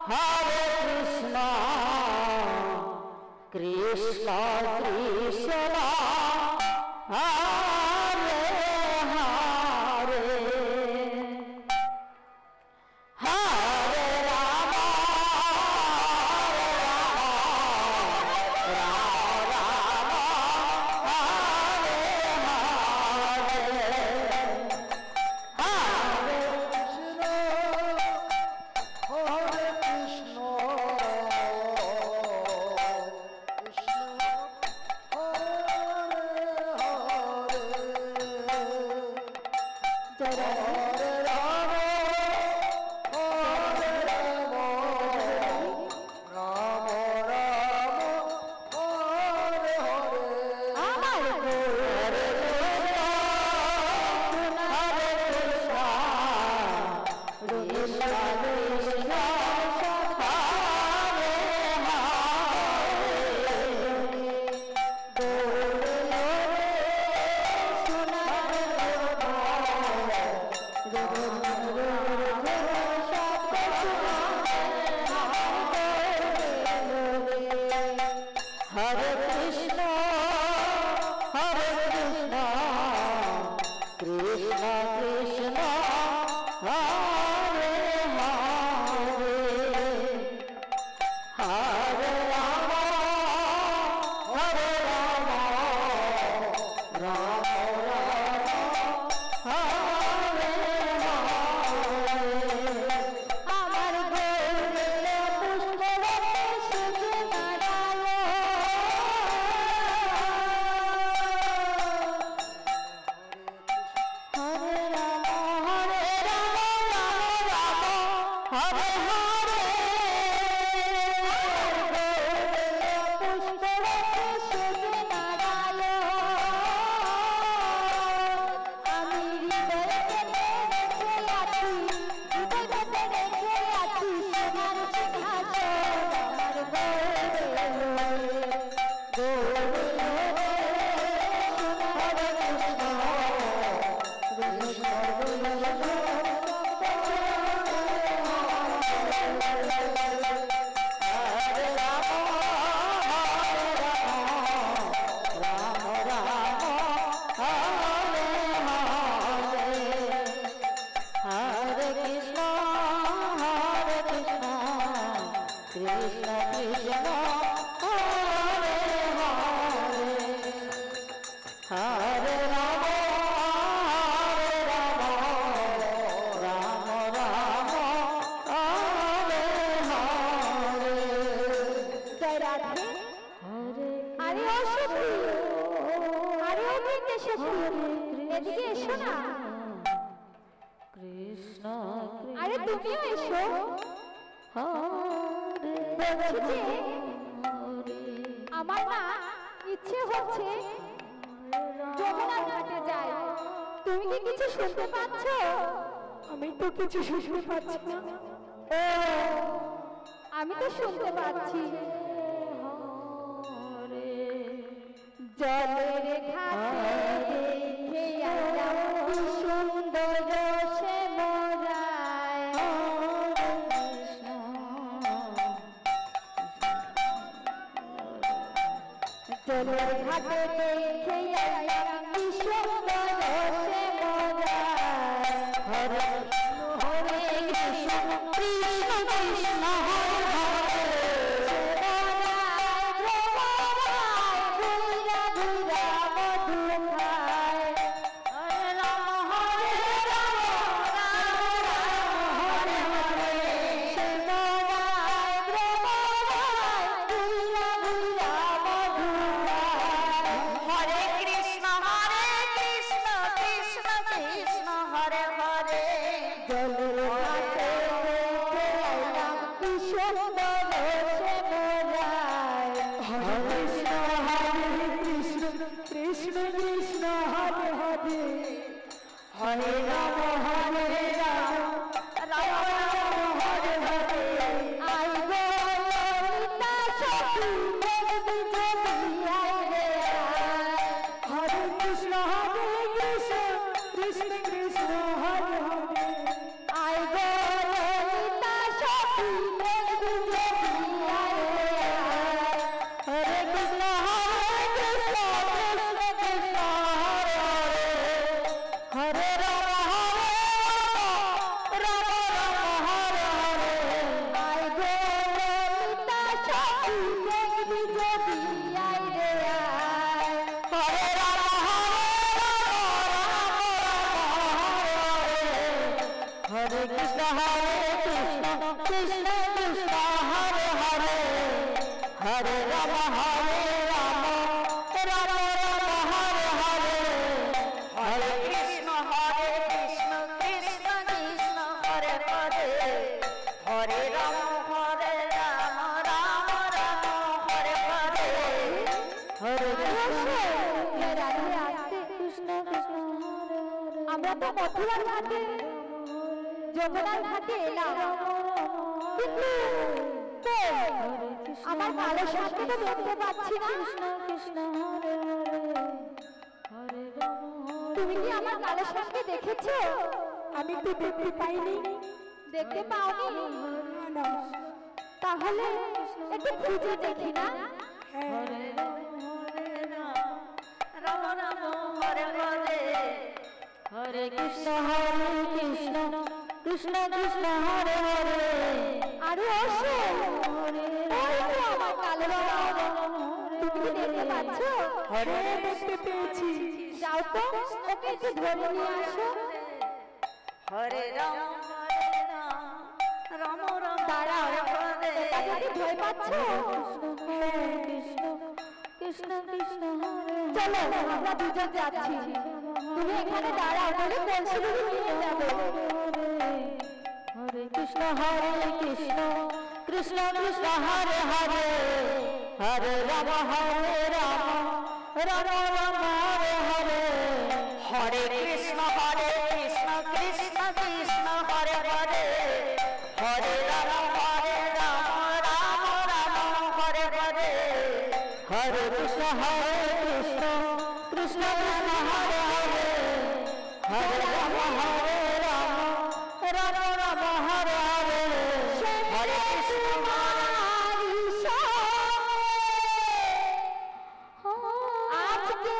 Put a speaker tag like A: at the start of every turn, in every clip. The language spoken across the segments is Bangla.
A: Hare Krishna, Krishna Krishna, Hare Hare, Hare Rama, Rama Rama, Hare Hare, Hare
B: Krishna, Hare Krishna, Krishna Hare Hare, Hare Rama, Hare Rama, Rama Rama, Hare Hare.
A: Hare Krishna, Krishna Krishna, Hare Hare Krishna, Hare Krishna, Krishna Krishna, Hare Hare, Hare Rama, Hare Rama, Rama Rama, Hare Hare. আমার গৌরীয় পুষ্পবনে সূর্যনারায়ণ, হরে রাম রাম হরে হরে, গৌরীয় পুষ্পবনে সূর্যনারায়ণ, আমি হৃদয়ে রেখে আছি, হৃদয়ে রেখে আছি সোনার সিংহাসন, আমার Hare Krishna, Hare Krishna, Krishna Krishna, Hare Hare, Hare Rama, Hare Rama, Rama Rama, Hare Hare. জয় রাধে। আরে ও সখী, আরে ও বৃন্দেশ্বরী, এদিকে এসো না। কৃষ্ণ, আরে তুমিও এসো। বলছি যে আমার না ইচ্ছে হচ্ছে যমুনার ঘাটে যাই, তুমি কি কিছু শুনতে পাচ্ছ?
B: আমি তো কিছু শুনতে পাচ্ছি না।
A: ও, আমি তো শুনতে পাচ্ছি। জলের ঘাটে দেখে আইলাম কি সুন্দর সে মোরায়, জলের ঘাটে দেখে আইলাম কি সুন্দর সে মোরায়, Hare Hare Krishna Krishna Krishna Hare Hare,
B: Krishna Krishna Hare Hare,
A: Hare Rama Hare Rama, Rama Rama Hare Hare, I go Lolita Shakti, Devi Devi Hare
B: Hare Krishna Krishna Krishna Hare Hare,
A: I go Lolita Shakti, Devi
B: Krishna Hare Hare Hare Ram হরে রাম রাম রাম হরে হরে হরে কৃষ্ণ কৃষ্ণ কৃষ্ণ হরে হরে হরে রাম রাম রাম হরে হরে হরে
A: রাধে আসতে কৃষ্ণ কৃষ্ণ আমরা তো মথুরার ঘাটে যমুনার ঘাটে এলাম কিন্তু আমার কালো সাথে তো দেখতে পাচ্ছি না কৃষ্ণ কৃষ্ণ হরে হরে তুমি কি আমার কালো সাথে দেখেছো?
B: আমি তো দেখতে পাইনি।
A: দেখতে পাওনি? তাহলে একটু খুঁজে দেখি না।
B: হরে
C: রাম রাম হরে হরে হরে কৃষ্ণ কৃষ্ণ কৃষ্ণ হরে হরে
A: আরো আসো ওই তো আমার কালো সাথে তুমি কি দেখতে পাচ্ছ?
B: হরে দেখতে পেয়েছি।
A: যাও তো ওকে একটু ধরে নিয়ে আসো।
C: হরে রাম রাম রাম
A: দাঁড়াও
C: হরে
A: এটা যদি ভয় পাচ্ছ
C: কৃষ্ণ কৃষ্ণ কৃষ্ণ হরে
A: চলো আমরা দুজন যাচ্ছি তুমি এখানে দাঁড়াও বলে কলসি নিয়ে যাবো।
C: হরে কৃষ্ণ কৃষ্ণ কৃষ্ণ হরে হরে হরে রাম রাম রাম হরে হরে
B: হরে কৃষ্ণ কৃষ্ণ কৃষ্ণ হরে হরে হরে রাম রাম রাম হরে হরে
C: হরে কৃষ্ণ কৃষ্ণ কৃষ্ণ হরে হরে হরে রাম রাম রাম হরে হরে হরে কৃষ্ণ
A: আজকে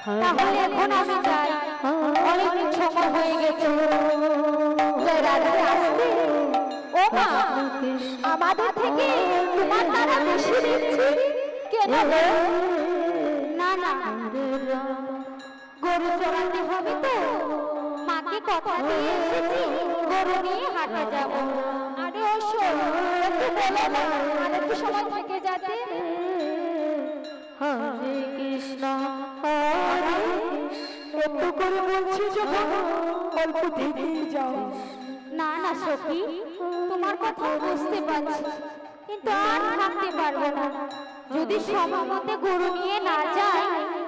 A: তাহলে এখন আমি যাই, অনেক সময় হয়ে গেছে। জয় রাধে আসতে। ও মা, আমাদের থেকে তোমার তারা বেশি দিচ্ছি কেন? না না, গরু চড়াতে হবে তো, মাকে কথা দিয়ে এসেছি গরু নিয়ে হাটে যাব। আরে ও শোন, একটু বলো না, আরেকটু সময় থেকে যেতে।
C: হরে কৃষ্ণ হরে একটু করে বলছি যখন অল্প থেকেই যাও।
A: না না সখী, তোমার কথা বুঝতে পারছি, কিন্তু আর থাকতে পারবো না। যদি সময় মতে গরু নিয়ে না যাই,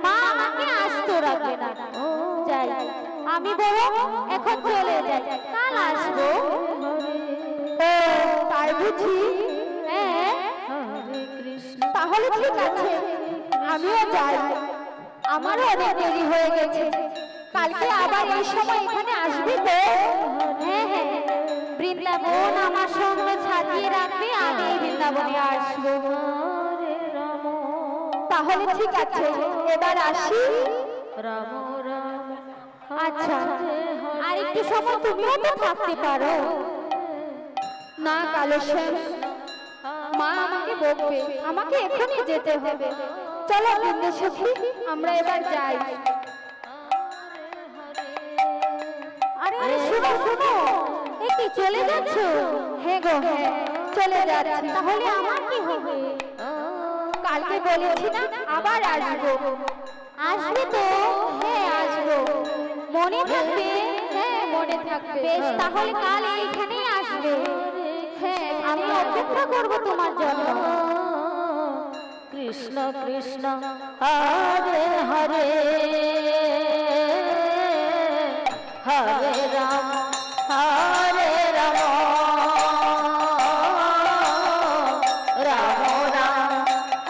A: মা আমাকে আস্ত রাখবে না। যাই, আমি বরং এখন চলে যাই, কাল আসবো। ও তাই বুঝি? হ্যাঁ, তাহলে ঠিক আছে, আমিও যাই। আমারও অনেক দেরি হয়ে গেছে। কালকে আবার এই সময় এখানে আসবি তো? হ্যাঁ হ্যাঁ, বৃন্দাবন আমার সঙ্গে সাজিয়ে রাখবে, আমি এই বৃন্দাবনে আসবো। তাহলে ঠিক আছে, এবার আসি।
C: রাম রাম
A: আচ্ছা, আর একটু সময় তুমিও তো থাকতে পারো না। কালেশ্বর, মা আমাকে বকবে, আমাকে এখনই যেতে হবে। চলো বৃন্দেশ্বরী, আমরা এবার যাই। আরে আরে শোনো শোনো, এই কি চলে যাচ্ছ? হ্যাঁ গো হ্যাঁ, চলে যাচ্ছি। তাহলে আমার কি হবে? কালকে বলেছি না আবার আসবো। আসবে তো? হ্যাঁ আসবো। মনে থাকবে? হ্যাঁ মনে থাকবে। বেশ, তাহলে কাল এইখানেই আসবে। হ্যাঁ, আমি অপেক্ষা করবো তোমার জন্য।
C: কৃষ্ণ কৃষ্ণ হরে হরে হরে রাম হরে রাম রাম রাম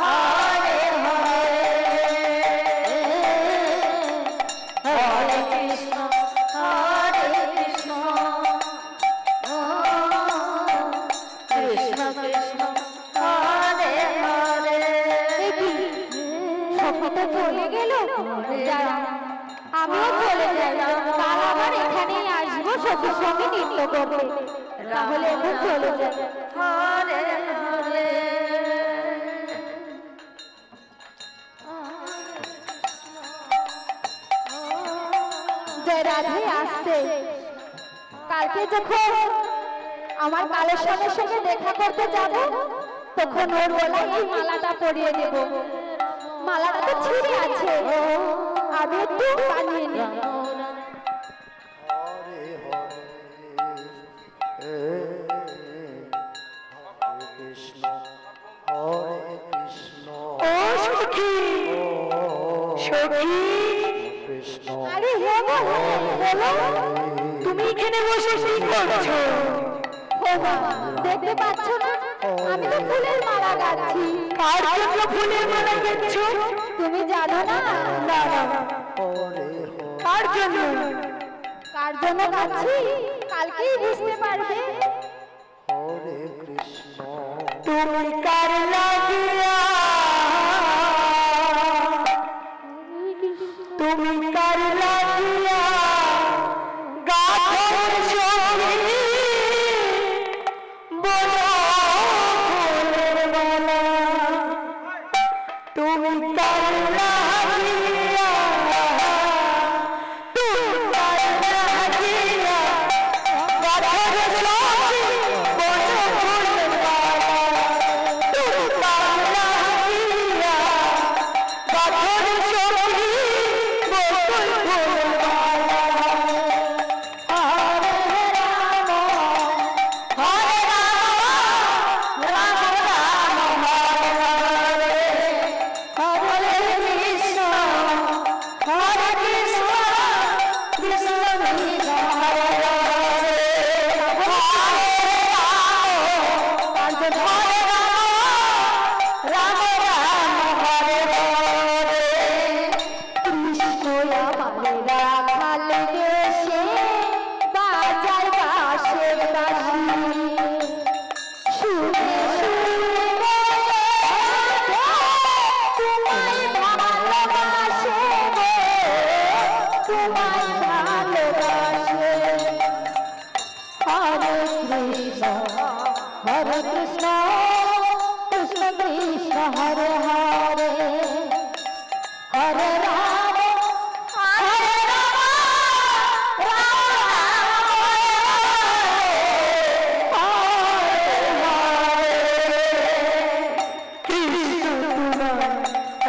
C: হরে হরে হরে কৃষ্ণ হরে কৃষ্ণ কৃষ্ণ কৃষ্ণ হরে হরে।
A: সখীটা চলে গেল, যাই আমিও চলে যাই। কাল আবার এখানেই আসবো সখীর সঙ্গে নৃত্য করতে। তাহলে এখন চলে যাই।
C: হরে হরে
A: জয় রাধে আসতে। কালকে যখন আমার কালেশ্বরের সঙ্গে দেখা করতে যাব, তখন ওর গলায় এই মালাটা পরিয়ে দেব। মালাটা তো ছিঁড়ে আছে, আমি একটু বানিয়ে নিই।
C: ও সখী সখী
A: আরে হ্যাঁ গো, বলো
C: তুমি এখানে বসে কি করছো?
A: ও বাবা, দেখতে পাচ্ছ না আমি তো ফুলের মালা গাচ্ছি।
C: কার জন্য ফুলের মালা গাচ্ছ?
A: তুমি জানো না?
C: না না, কার জন্য?
A: কার জন্য গাচ্ছি কালকেই বুঝতে পারবে।
C: তুমি কার লাগিয়া, তুমি কার লাগিয়া গাছের সঙ্গে বলো ফুলের মালা। তুমি কার লাগিয়া, তুমি কার লাগিয়া গাছের সঙ্গে বলো ফুলের মালা। তুমি কার লাগিয়া গাছের সঙ্গে বলো ফুলের মালা। হরে রাম হরে রাম রাম রাম হরে হরে হরে কৃষ্ণ হরে কৃষ্ণ কৃষ্ণ কৃষ্ণ হরে হরে হরে রাম রাম হরে হরে।
A: কৃষ্ণ আমার রাখাল দেশে বাজায় বাঁশের বাঁশি। শুনে শুনে বলে তোমায় ভালোবাসে বলে। তোমায় ভালোবাসে। হরে কৃষ্ণ হরে কৃষ্ণ কৃষ্ণ কৃষ্ণ হরে হরে হরে রাম হরে রাম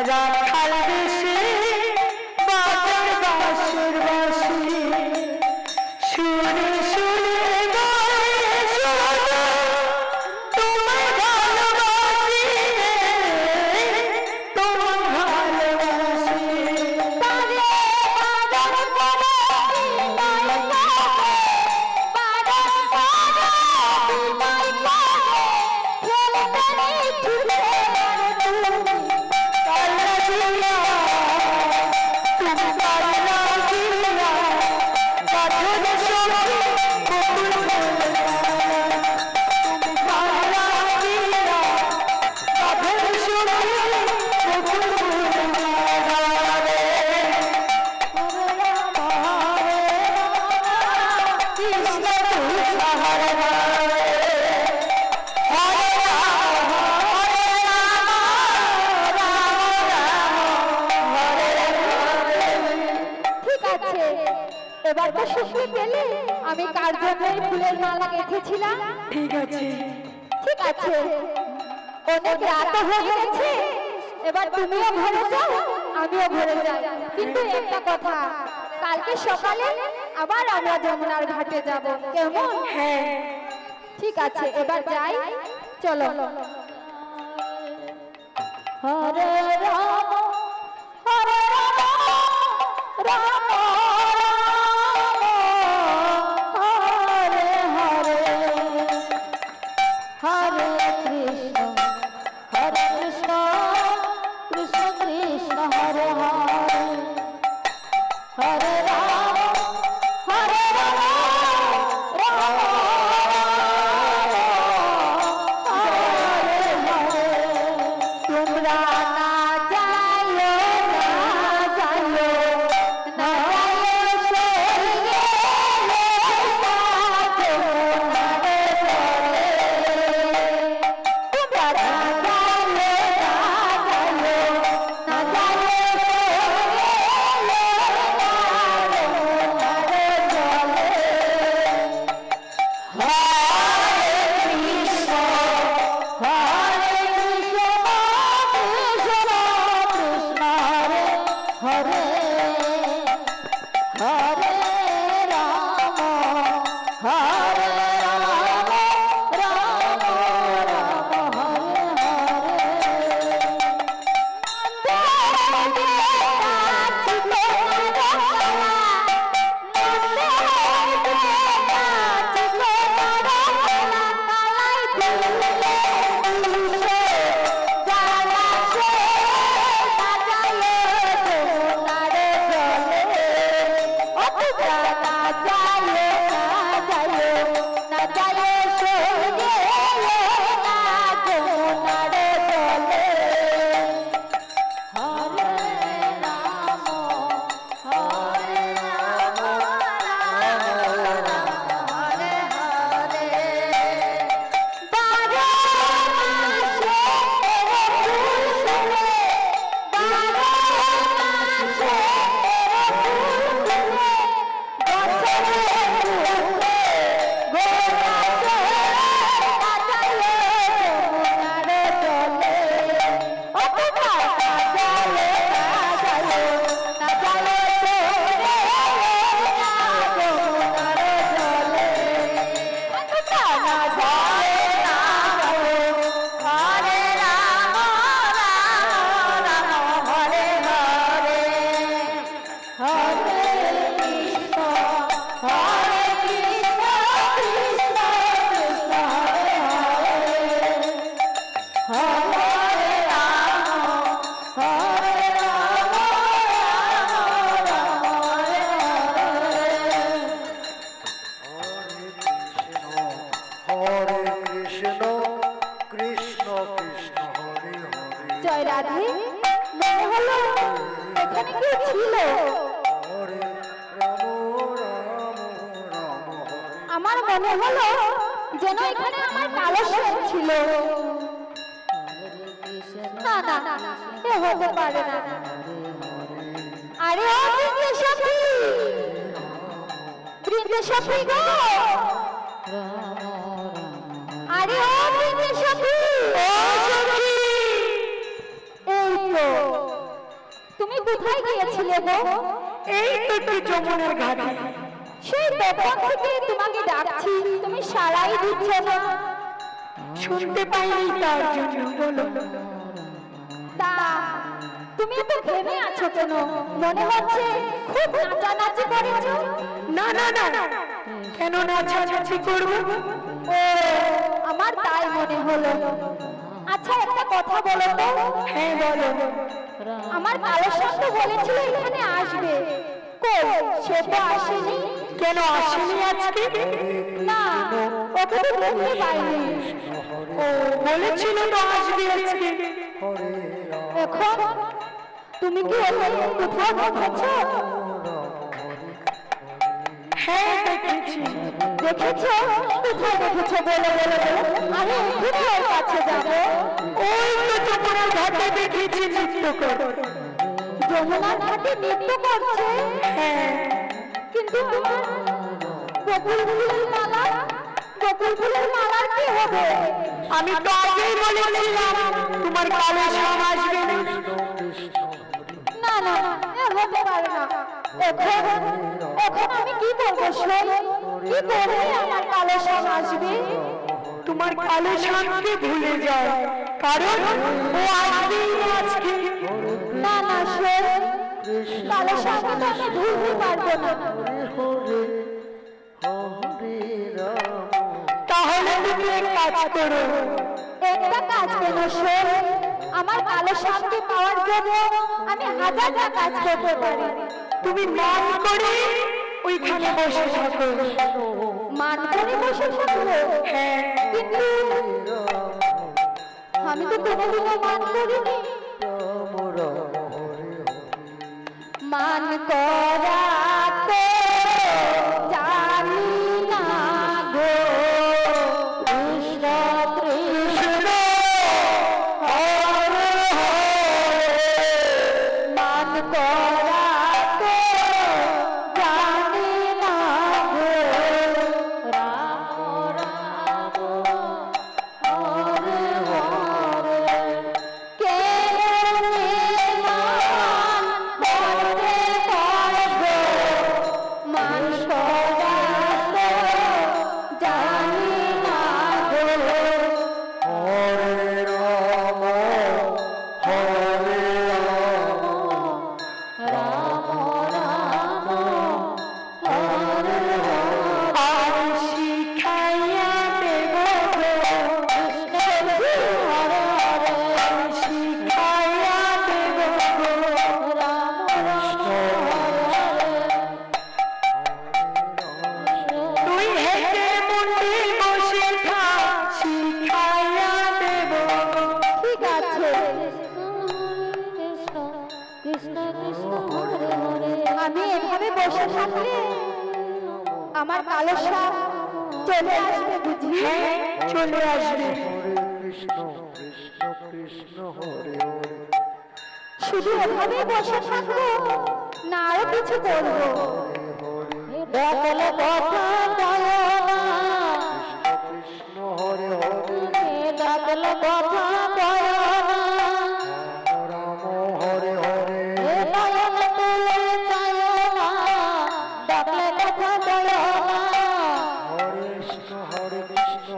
B: রাখাল দেশে বাজার বাঁশির বাঁশি সুরে সুরে গায়ে শোনো তোমায় ভালোবাসি তোমায় ভালোবাসি
A: তারে বাদর করে বিদায় করে বাদর করে বিদায় করে খেলতে ছুটে আর তুমি
B: কালা জিয়া তুমি কালা জিয়া গাছের সঙ্গে বকুল ফুল তুমি কালা জিয়া গাছের সঙ্গে বকুল ফুল কৃষ্ণ কৃষ্ণ হরে হরে হরে রাম হরে রাম রাম রাম হরে হরে।
A: ঠিক আছে, এবার তো শুনতে পেলে আমি কার জন্য এই ফুলের মালা গেঁথেছিলাম।
B: ঠিক আছে
A: ঠিক আছে, অনেক রাত হয়ে গেছে, এবার তুমিও ঘরে যাও আমিও ঘরে যাই। কিন্তু একটা কথা, কালকে সকালে আবার আমরা যমুনার ঘাটে যাব, কেমন?
B: হ্যাঁ
A: ঠিক আছে, এবার যাই, চলো। হরে রাম হরে রাম রাম হরে হরে হরে কৃষ্ণ কৃষ্ণ কৃষ্ণ হরে হরে হরে রাম হরে রাম রাম হরে হরে। তোমরা না যাইও না যাইও না যাইও সেই গেলে সাধনারে চলে। তোমরা না যাইও না যাইও
B: হরে
A: মনে হলো যেন এখানে আমার কালো শেষ ছিল। না না এ হতে পারে না। আরে ও বৃন্দেশ্বরী, বৃন্দেশ্বরী গো, আরে ও বৃন্দেশ্বরী, ও সখী, এই তো তুমি কোথায় গিয়েছিলে গো?
B: এই তো একটু যমুনার ঘাটে।
A: সেই তখন থেকে তোমাকে ডাকছি, তুমি সাড়াই দিচ্ছ না।
B: শুনতে পাইনি তার জন্য বলো।
A: তা তুমি এত ঘেমে আছো কেন? মনে হচ্ছে খুব নাচানাচি করেছো।
B: না না না, কেন নাচানাচি করবো?
A: ও আমার তাই মনে হলো। আচ্ছা একটা কথা বলো তো।
B: হ্যাঁ বলো।
A: আমার কালো সঙ্গ বলেছিল এখানে আসবে, কই সে তো আসেনি।
B: কেন আসেনি আজকে?
A: না ওকে তো দেখতে পাইনি।
B: ও বলেছিল তো আসবে আজকে।
A: এখন তুমি কি ওকে কোথাও দেখেছো?
B: হ্যাঁ দেখেছি।
A: দেখেছো? কোথায় দেখেছো বলো বলো বলো। আমি এক্ষুনি ওর কাছে যাবো।
B: ওই তো যমুনার ঘাটে দেখেছি নৃত্য করে।
A: যমুনার ঘাটে নৃত্য করছে?
B: হ্যাঁ
A: কিন্তু আমার বকুল ফুলের মালা, বকুল ফুলের মালার কি হবে?
B: আমি তো আগেই বলেছিলাম তোমার কালো শ্যাম আসবে না।
A: না না এ হতে পারে না। এখন এখন আমি কি করবো শোন? কি করলে আমার কালো শ্যাম আসবে?
B: তোমার কালো শ্যামকে ভুলে যাও, কারণ ও আসবেই না আজকে।
A: না না শোন, কালো শ্যামকে তো আমি ভুলতে পারবো না।
B: তাহলে তুমি এক কাজ করো।
A: একটা কাজ কেন শোন, আমার কালো শ্যামকে পাওয়ার জন্য আমি হাজারটা কাজ করতে পারি।
B: তুমি মান করে ওইখানে বসে থাকো।
A: মান করে বসে থাকবো?
B: হ্যাঁ
A: কিন্তু আমি তো কোনোদিনও মান করিনি। মান করা তো জানি না গো, কৃষ্ণ কৃষ্ণ হরে হরে। মান করা তো জানি না গো, রাম রাম হরে হরে। কেনে মান করতে পারবো, মান করা তো জানি না গো। রাম রাম হরে হরে।
B: আর শিখাইয়া দেব গো,
A: কৃষ্ণ হরে হরে।
B: শিখাইয়া দেব গো।
A: রাম রাম হরে
B: তুই হেঁটে মুন্ডি বসে থাক, শিখাইয়া দেব গো।
A: ঠিক আছে। কৃষ্ণ কৃষ্ণ কৃষ্ণ হরে হরে। আমি এভাবে বসে থাকলে আমার কালো সাপ চলে আসবে বুঝি?
B: হ্যাঁ চলে আসবে।
C: কৃষ্ণ কৃষ্ণ কৃষ্ণ হরে হরে
A: শুধু এভাবে বসে থাকবো না আরো কিছু করবো? ডাকলে কথা বলো না,
C: কৃষ্ণ হরে হরে
A: ডাকলে কথা বলো না।
C: রাম হরে হরে
A: এ নয়ন তুলে চাইও না, ডাকলে কথা বলো না।
C: হরে কৃষ্ণ হরে কৃষ্ণ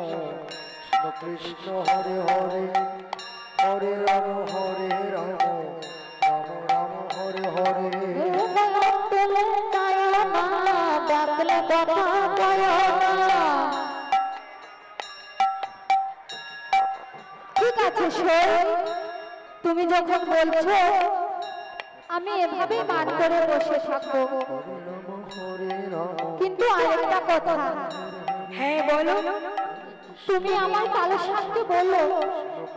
C: কৃষ্ণ কৃষ্ণ হরে হরে হরে রাম রাম রাম হরে হরে
A: এ নয়ন তুলে চাইও না, ডাকলে কথা বলো না। ঠিক আছে শোন, তুমি যখন বলছো আমি এভাবে মান করে বসে থাকবো,
C: হরে রাম
A: কিন্তু আরেকটা কথা,
B: হ্যাঁ বলো।
A: তুমি আমার কালো সাপকে বললো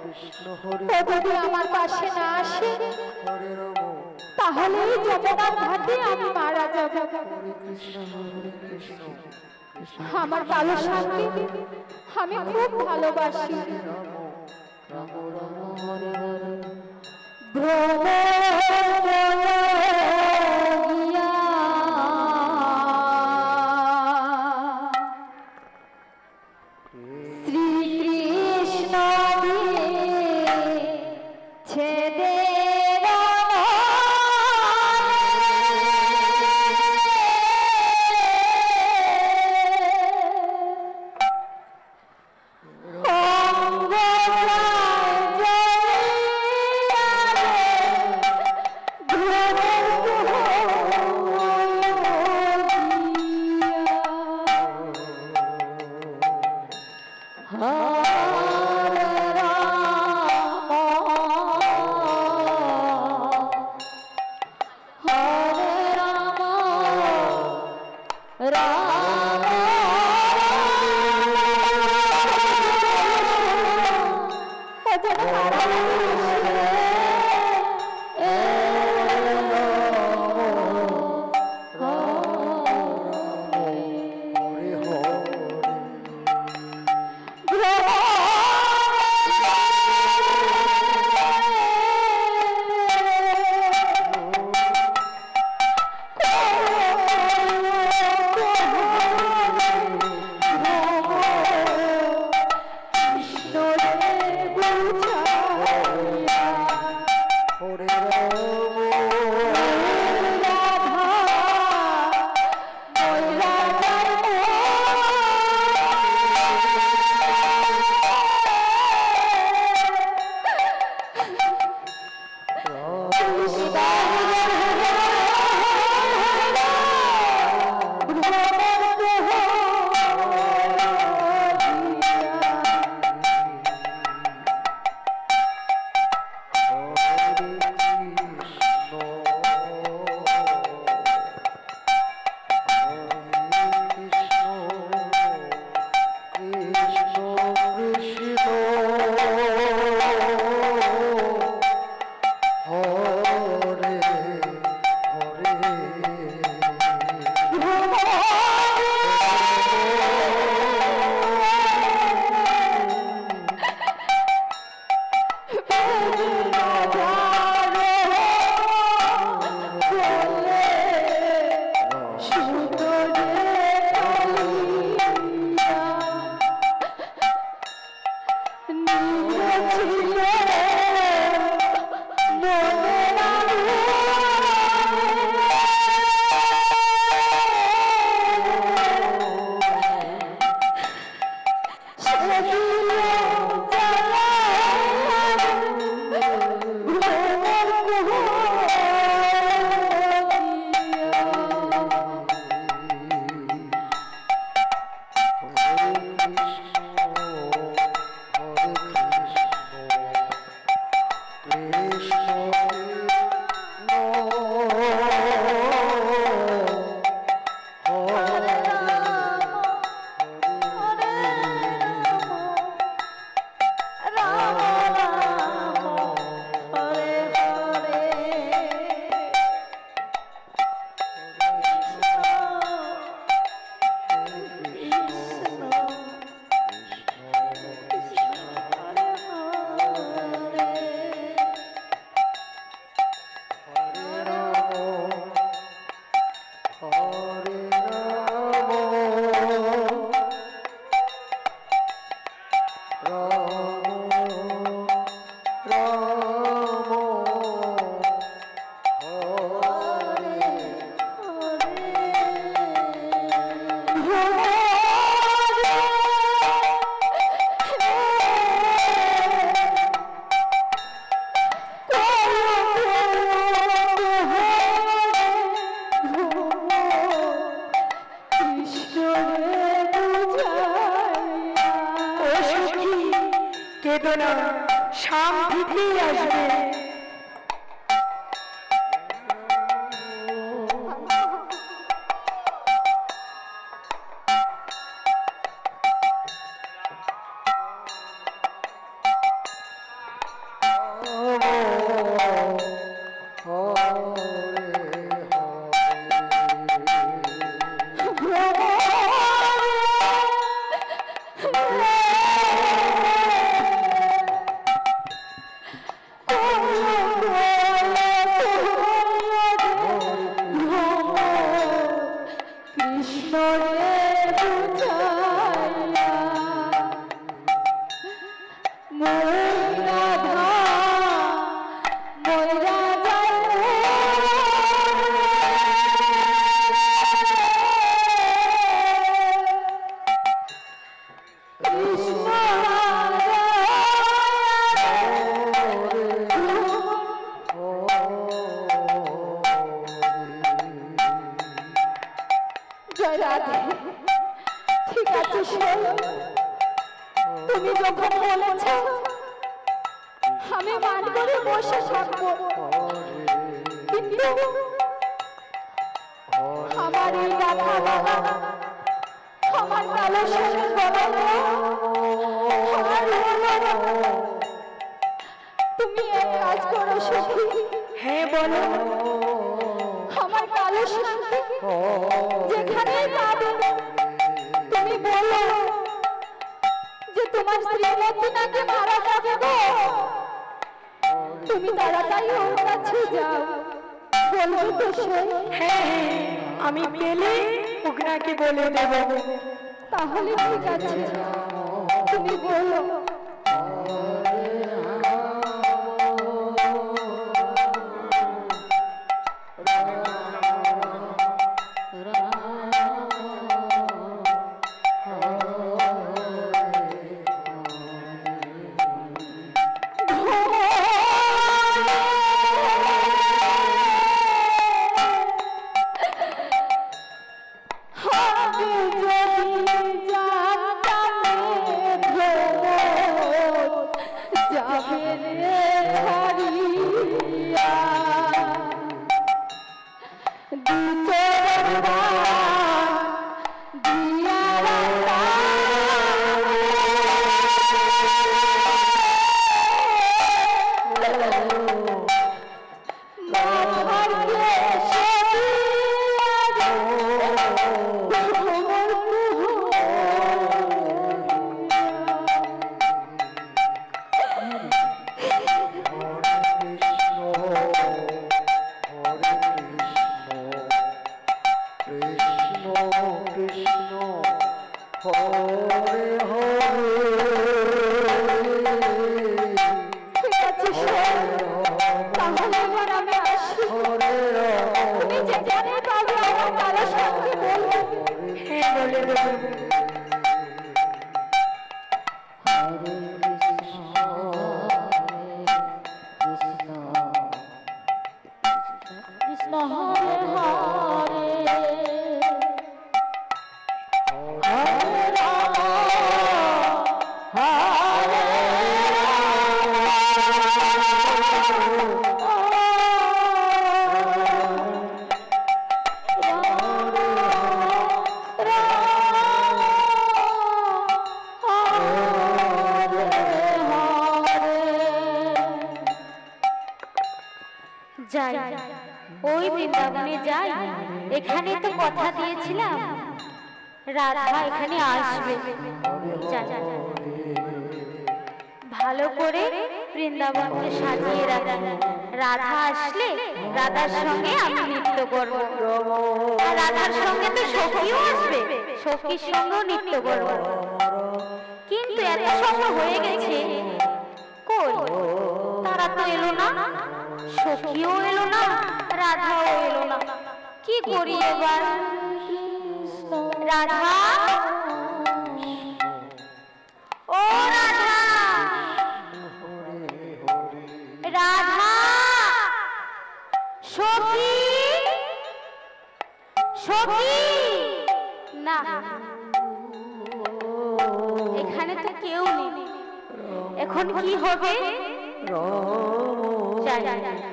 C: কৃষ্ণ হরে
A: ও যদি আমার পাশে না আসে
C: হরে রাম
A: তাহলে এই যমুনার ঘাটে আমি মারা যাব। আমার কালো সাথে আমি খুব ভালোবাসি। শ্রীকৃষ্ণ ছেদে রে বুঝাইয়া মই রাধা মইরা ঠিক আছে শোন, তুমি যখন বলেছ আমি মান করে বসে থাকবো, কিন্তু আমার এই গাথা বাবা আমার কালো শাড়ি গলায় আর হলো না। তুমি এক কাজ করো সখী।
B: হ্যাঁ বলো।
A: আমার কালো শাড়ি যেখানে পাবে তুমি বলো যে তোমার শ্রীমতী নাকি মারা যাবে গো, তুমি তাড়াতাড়ি ওর কাছে যাও, বলবো তো সে।
B: হ্যাঁ আমি পেলে ওনাকে বলে দেব।
A: তাহলে ঠিক আছে, তুমি বলো। ওই বৃন্দাবনে যাই, এখানে তো কথা দিয়েছিলাম রাধা এখানে আসবে। ভালো করে বৃন্দাবনকে সাজিয়ে রাখি, রাধা আসলে রাধার সঙ্গে আমি নৃত্য করব, আর রাধার সঙ্গে তো সখীও আসবে, সখীর সঙ্গেও নৃত্য করব। কিন্তু এত সময় হয়ে গেছে, কই তারা তো এলো না, সখীও এলো না, রাধাও এলো না, কি করি এবার? রাধা, ও রাধা, রাধা, সখী, সখী, না এখানে তো কেউ নেই, এখন কি হবে?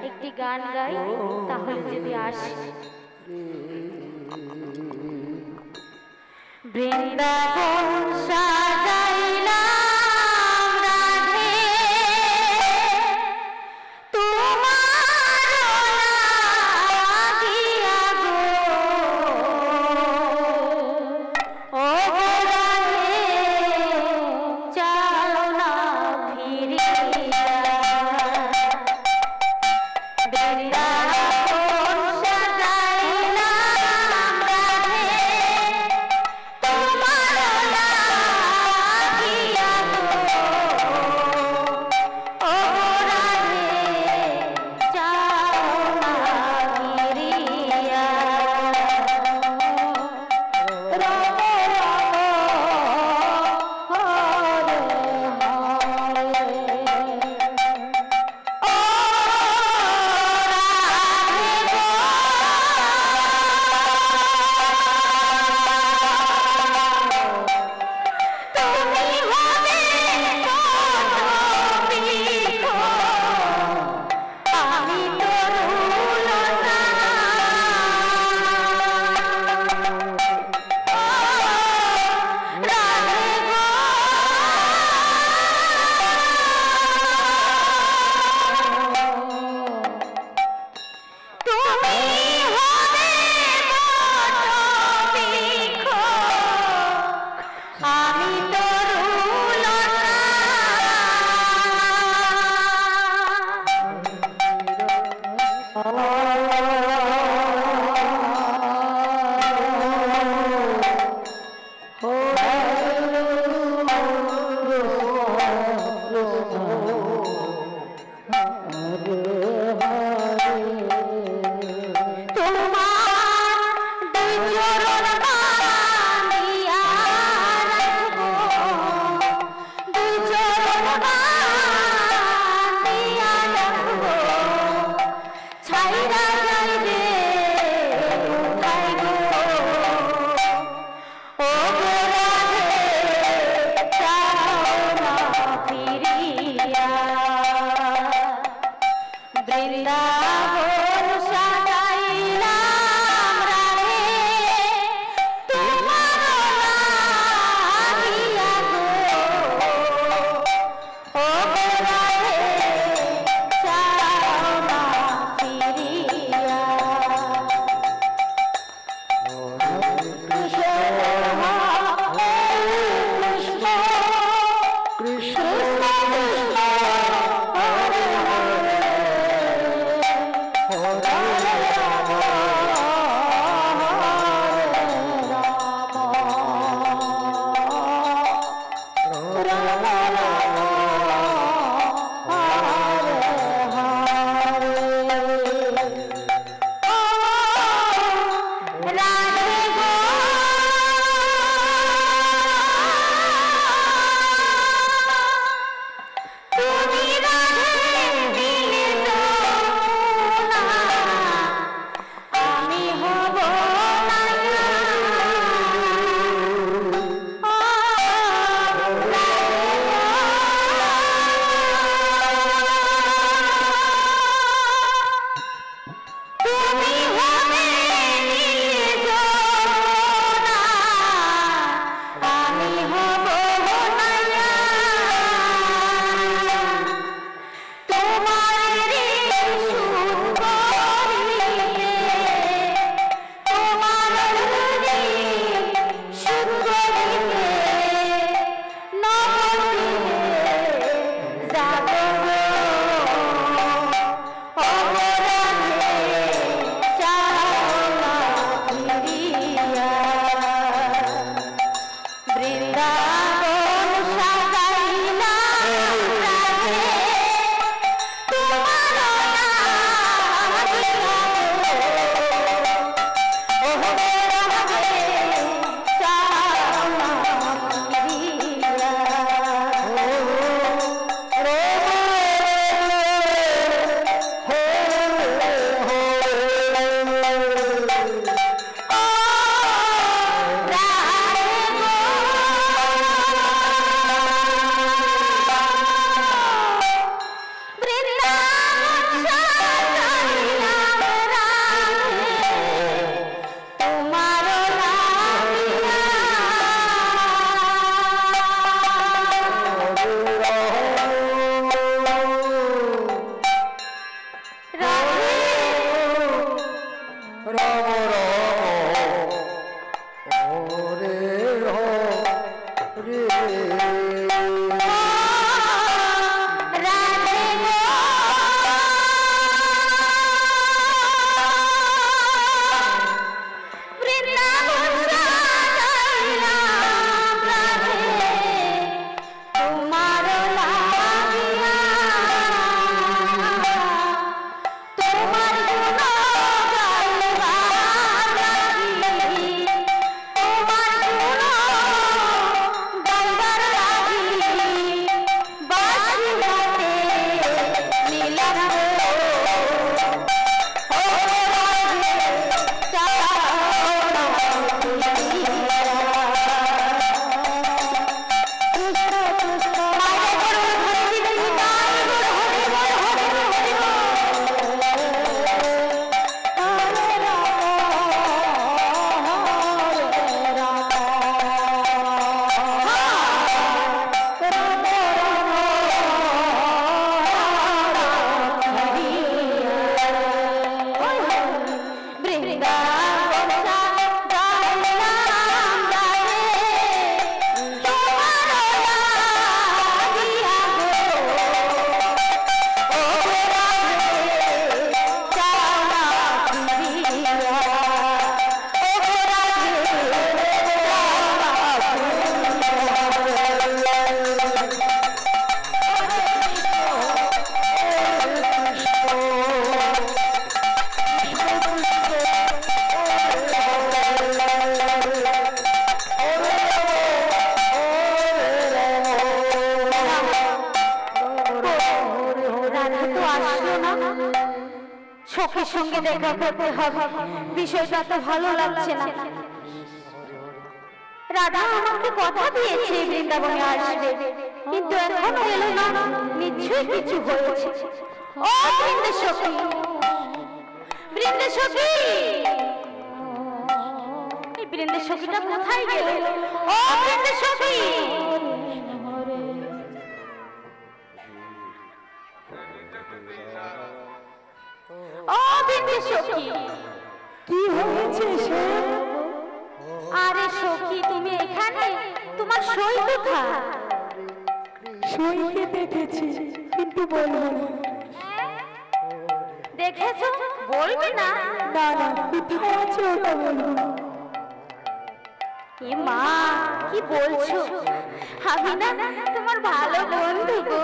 A: একটি গান গাই, তাহলে যদি আসে। বৃন্দাবন সাজাইলাম রাধে, তোমার লাগিয়া গো, ও রাধে চলো না ফিরিয়া। বৃন্দাবন সাজাইলাম রাধে, সখীর সঙ্গে দেখা করতে হবে, বিষয়টা তো ভালো লাগছে না। রাধা আমাকে কথা দিয়েছে বৃন্দাবনে আসবে, কিন্তু এখনো এলো না, নিশ্চয়ই কিছু হয়েছে। ও বৃন্দে সখী, বৃন্দে সখী, এই বৃন্দে সখীটা কোথায় গেল? ও বৃন্দে সখী, ও বৃন্দে সখী,
B: কি হয়েছে সে?
A: আরে সখী তুমি এখানে? তোমার সই কোথায়?
B: সইকে দেখেছি কিন্তু বলবো না।
A: দেখেছো, বলবে না?
B: না না, কোথায় আছে ওটা বলবো না।
A: এ মা, কি বলছো? আমি না তোমার ভালো বন্ধু গো,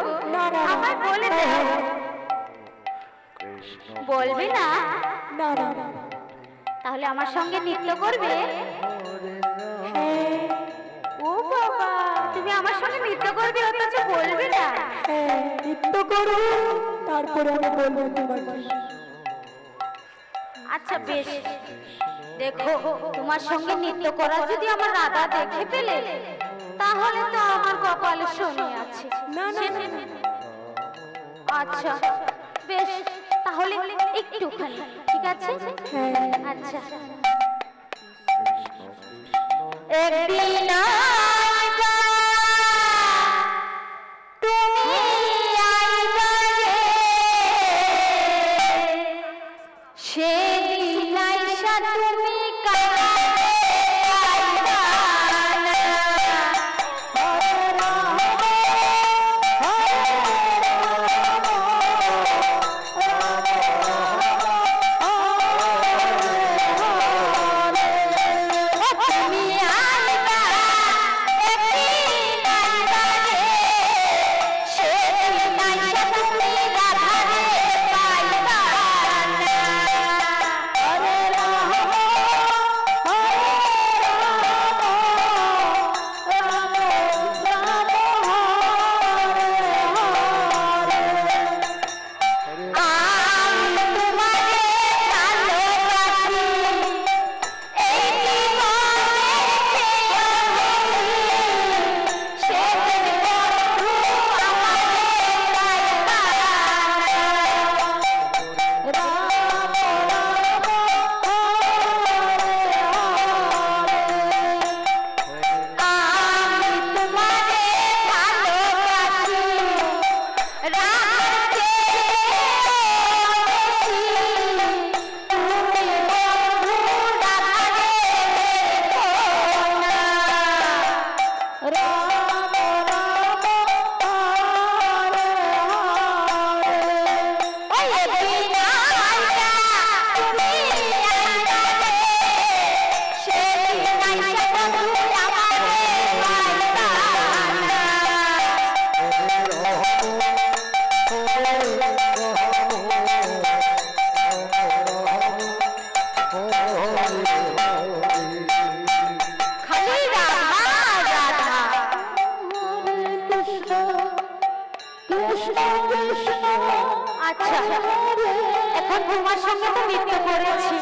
A: আমায় বলে দাও। বলবে না?
B: না না,
A: তাহলে আমার সঙ্গে নৃত্য করবে? ও বাবা, তুমি আমার সঙ্গে নৃত্য করবে অথচ বলবে না?
B: হ্যাঁ, নৃত্য করো, তারপরে আমি বলবো তোমাকে।
A: আচ্ছা বেশ, দেখো তোমার সঙ্গে নৃত্য করা যদি আমার রাধা দেখে ফেলে, তাহলে তো আমার কপালে শনি আছে।
B: না না,
A: আচ্ছা বেশ, তাহলে একটুখানি, ঠিক আছে?
B: হ্যাঁ।
A: আচ্ছা, একদিন আইবা তুমি, আইবা রে, সেদিন আইসা তুমি কাছে আইবা না। তুমি আইবা আচ্ছা, এখন তোমার সঙ্গে তো নৃত্য করেছি,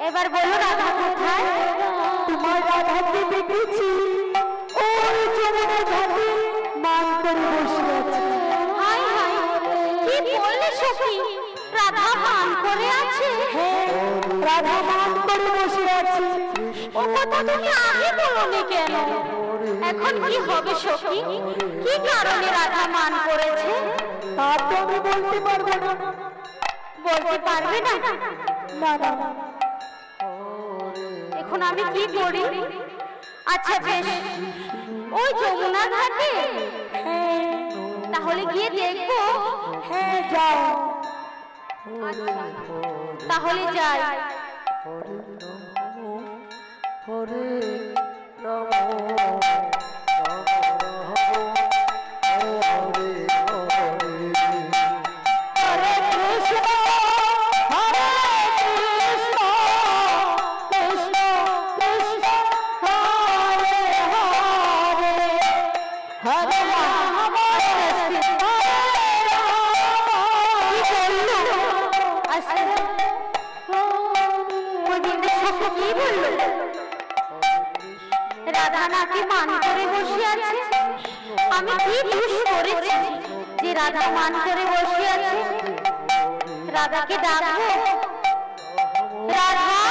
A: এবার বলো রাধা কোথায়?
B: তোমার রাধাকে দেখেছি ওই যমুনা ঘাটে মান করে বসে আছে।
A: হাই হাই, কি বললে সখী? রাধা মান করে আছে?
B: হ্যাঁ, রাধা মান করে বসে আছে।
A: ও কথা তুমি আগে বলোনি কেন? এখন কি হবে সখী? কি কারণে রাধা মান করেছে?
B: তা তো আমি বলতে পারবো না।
A: বলতে পারবে না?
B: না না,
A: এখন আমি কি করি? আচ্ছা বেশ, ওই যমুনা ঘাটে তাহলে গিয়ে দেখবো।
B: হ্যাঁ যাও।
A: তাহলে যাই।
C: হরে রাম
B: হরে কৃষ্ণ হরে কৃষ্ণ কৃষ্ণ কৃষ্ণ হরে হরে হরে রাম হরে রাম।
A: কি বললো? আচ্ছা, ওই দিনের সঙ্গে কি বললো? রাধা নাকি মান করে বসে আছে? আমি কি দোষ করেছি যে রাধা মান করে বসে আছে? রাধাকে ডাকবো। রাধা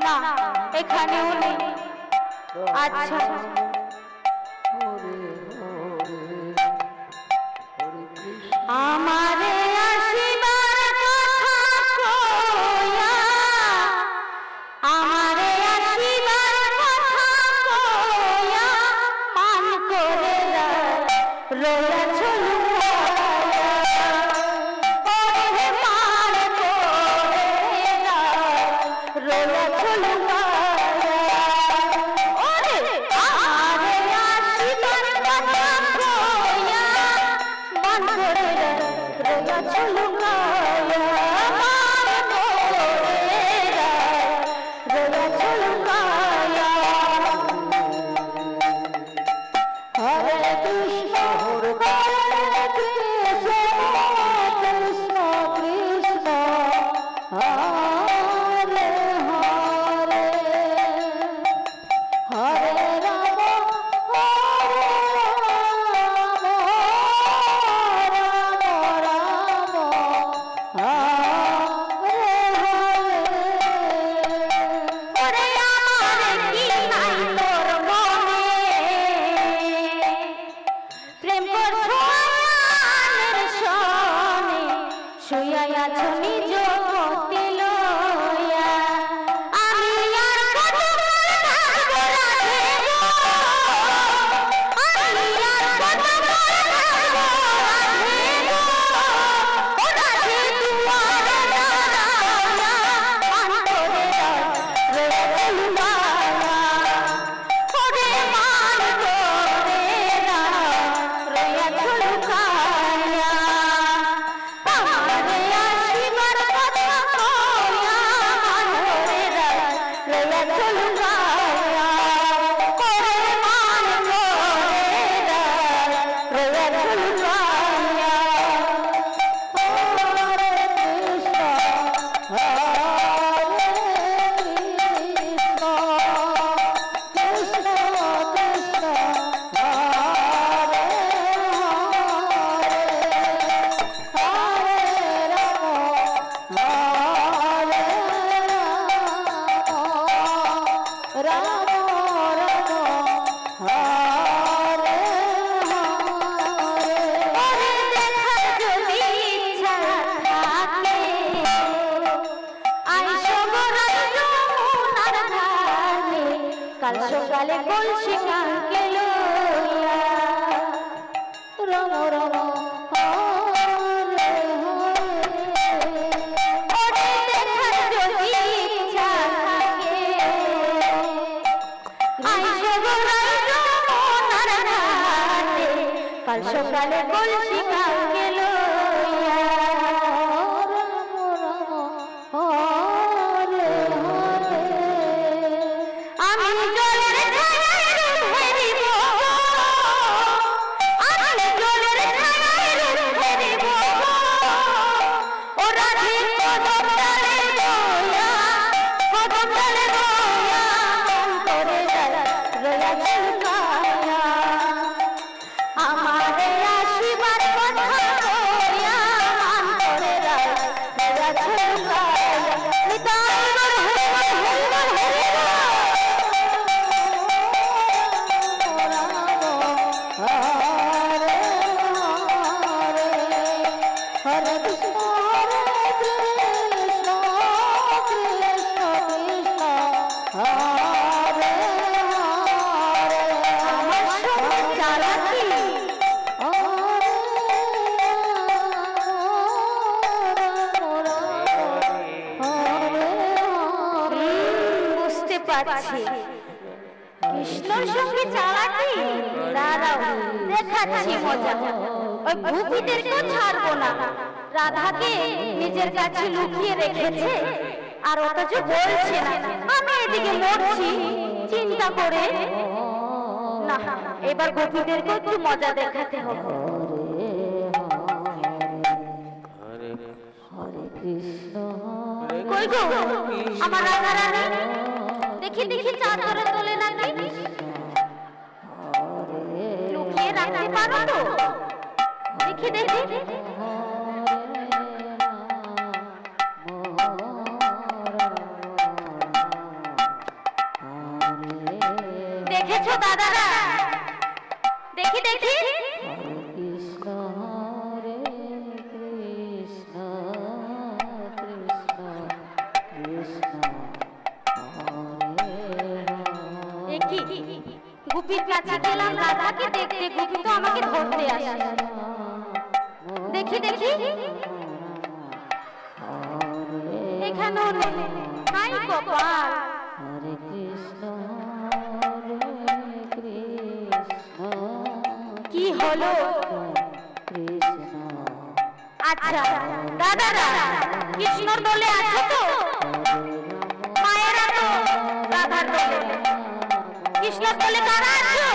A: না, এখানেও নেই। আচ্ছা, আমারে আসিবার কথা কইয়া, আমারে আসিবার কথা কইয়া মান করে রয়েছ লুকায়া। ওরে মান করে রয়েছ লুকায়া। ওরে আমারে আসিবার কথা কইয়া মান করে রয়েছ লুকায়া। মান করে রয়েছ লুকায়া।
B: হরে কৃষ্ণ হরে কৃষ্ণ কৃষ্ণ কৃষ্ণ হরে হরে হরে রাম
A: ওরে আমার কি নাই তোর মনে, প্রেম করছো আয়ানের সনে, শুইয়া আছো নিজ পথে লইয়া। আমি আর কত থাকবো রাধে গো, আমি আর কত থাকবো রাধে গো। ও রাধে তোমার দাঁড়ায়া মান করে রয়েছে লুকায়া। ওরে মান করে রয়েছে লুকায়া। আমারে আসিবার কথা কইয়া মান করে রয়েছে লুকায়া। ওরে মান করে রয়েছে লুকায়া।
B: রাম রাম হরে হরে
A: ওরে দেখার যদি ইচ্ছা থাকে, আইসো গোরার যমুনার ধারে, কাল সকালে কলসি কাঁকে লইয়া।
B: রাম রাম হরে হরে
A: ওরে দেখার যদি ইচ্ছা থাকে, আইসো গোরার যমুনার ধারে, কাল সকালে কলসি কাঁকে লইয়া। আমি জলের ধারায় রূপ হেরিব, আমি জলের ধারায় রূপ হেরিব।
C: হরে
A: আমার সঙ্গে চালাকি বুঝতে পারছি কৃষ্ণর সঙ্গে চালাকি। দাঁড়াও দেখাচ্ছি মজা। ওই ভূপিদেরকেও ছাড়বো না। রাধাকে নিজের কাছে লুকিয়ে রেখেছে আর ওটা যে বলছে না। আমি এদিকে মরছি চিন্তা করে। না, এবার গোপীদেরকেও একটু মজা দেখাতে হবে। কই গো আমার রাধা রানী, দেখি দেখি চাদরে তোলে নাকি? লুকিয়ে রাখতে পারো তো? দেখি দেখি। দেখেছো দাদারা? দেখি দেখি। গুপির কাছে গেলাম রাধাকে দেখতে, গুপি তো আমাকে ধরতে আসে। দেখি দেখি এখানেও নেই। হাই গোপাল।
C: হরে কৃষ্ণ হরে কৃষ্ণ
A: কি হলো?
C: কৃষ্ণ
A: আচ্ছা দাদারা কৃষ্ণর দলে আছো তো? মায়েরা তো রাধার দলে। কৃষ্ণর দলে কারা আছো?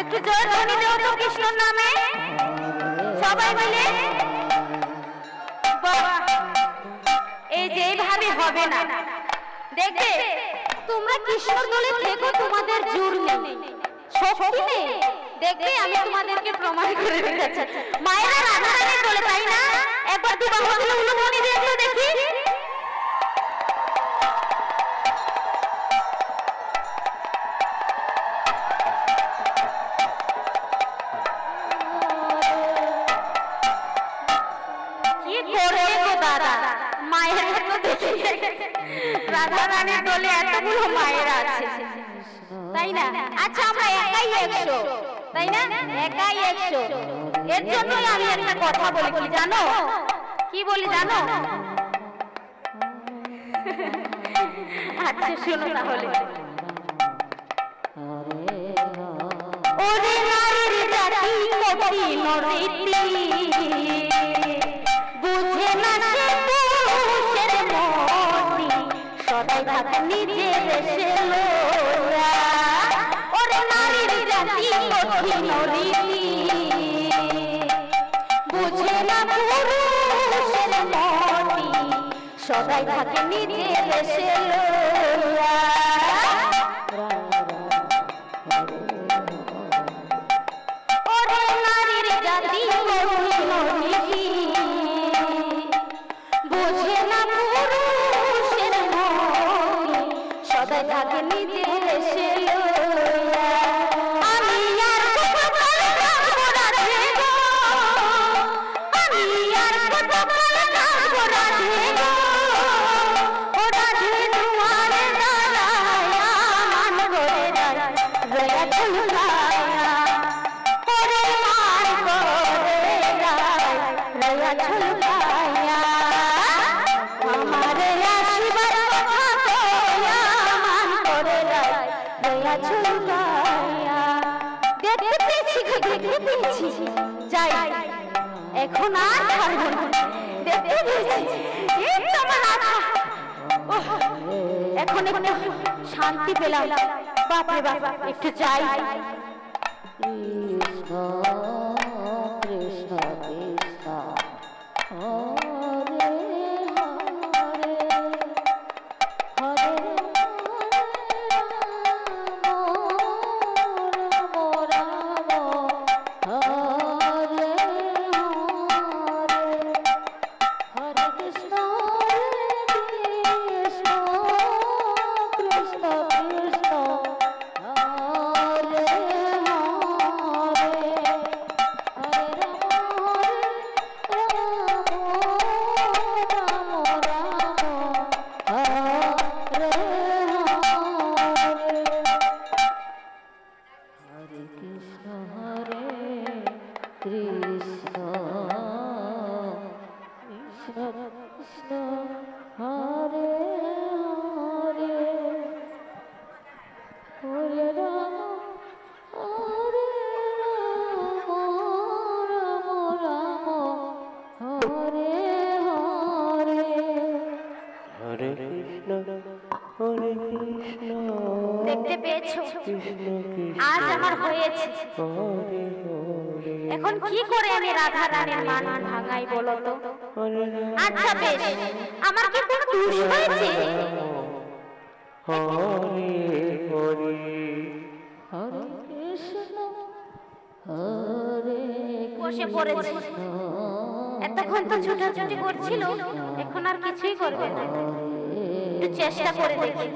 A: একটু জোর ধ্বনি দাও তো কৃষ্ণর নামে সবাই মিলে। বাহ, এই যে এইভাবে হবে না। দেখবে তোমরা কৃষ্ণর দলে থেকো, তোমাদের জোর নেই, শক্তি নেই। দেখবে আমি তোমাদেরকে প্রমাণ করে দিচ্ছি। মায়েরা রাধা রানীর দলে, তাই না? একবার দু বাহু তুলে উলুধ্বনি দিয়ে একটু দেখি। কি করবে গো দাদা, মায়েরা তো দেখি রাধা রানীর দলে এতগুলো মায়েরা আছে, তাই না? আচ্ছা আমরা একাই 100, তাই না? একাই 100। এর জন্যই আমি একটা কথা বলি, কি জানো? কি বলি জানো? আচ্ছা শোনো তাহলে। ওরে নারীর জাতি কঠিন রীতি, বুঝে না সে পুরুষের মতি, সদাই থাকে নিজের দেশে লোরা। ওরে নারীর জাতি কঠিন রীতি, বুঝে না পুরুষের মতি, সদাই থাকে নিজের দেশে লোরা। ওরে নারীর জাতি কঠিন রীতি, বুঝে না পুরুষের মতি, সদাই থাকে নিজের দেশে লোরা। আমি আর কত কাল থাকবো রাধে গো, আমি আর কত কাল থাকবো রাধে গো। ও রাধে তোমার দাঁড়ায়া মান করে রয়া ঝুলকায়া, ওরে মান করে রয়া ঝুলকায়া। আমার আশীর্বাদ কথা কয়া মান করে রয়া ঝুলকায়া। দেখতে পেয়েছি গো, দেখতে পেয়েছি। যাই এখন আর ছাড়বো না, দেখতে পেয়েছি। এই তো আমার রাধা। ওহ, এখন একটু শান্তি পেলাম। বাপরে বাপ, একটু যাই।
C: কৃষ্ণ কৃষ্ণ কৃষ্ণ হরে হরে হরে রাম হরে হরে হরে কৃষ্ণ কৃষ্ণ কৃষ্ণ কৃষ্ণ হরে হরে হরে রাম রাম রাম হরে হরে
A: দেখতে পেয়েছো আজ আমার হয়েছে, এখন কি করে আমি রাধা রানীর মান ভাঙাই বলো তো? আচ্ছা বেশ, আমার কি কোনো দোষ হয়েছে? বসে পড়েছে, এতক্ষণ তো ছুটাছুটি করছিল, এখন আর কিছুই করবে না। একটু চেষ্টা করে দেখি,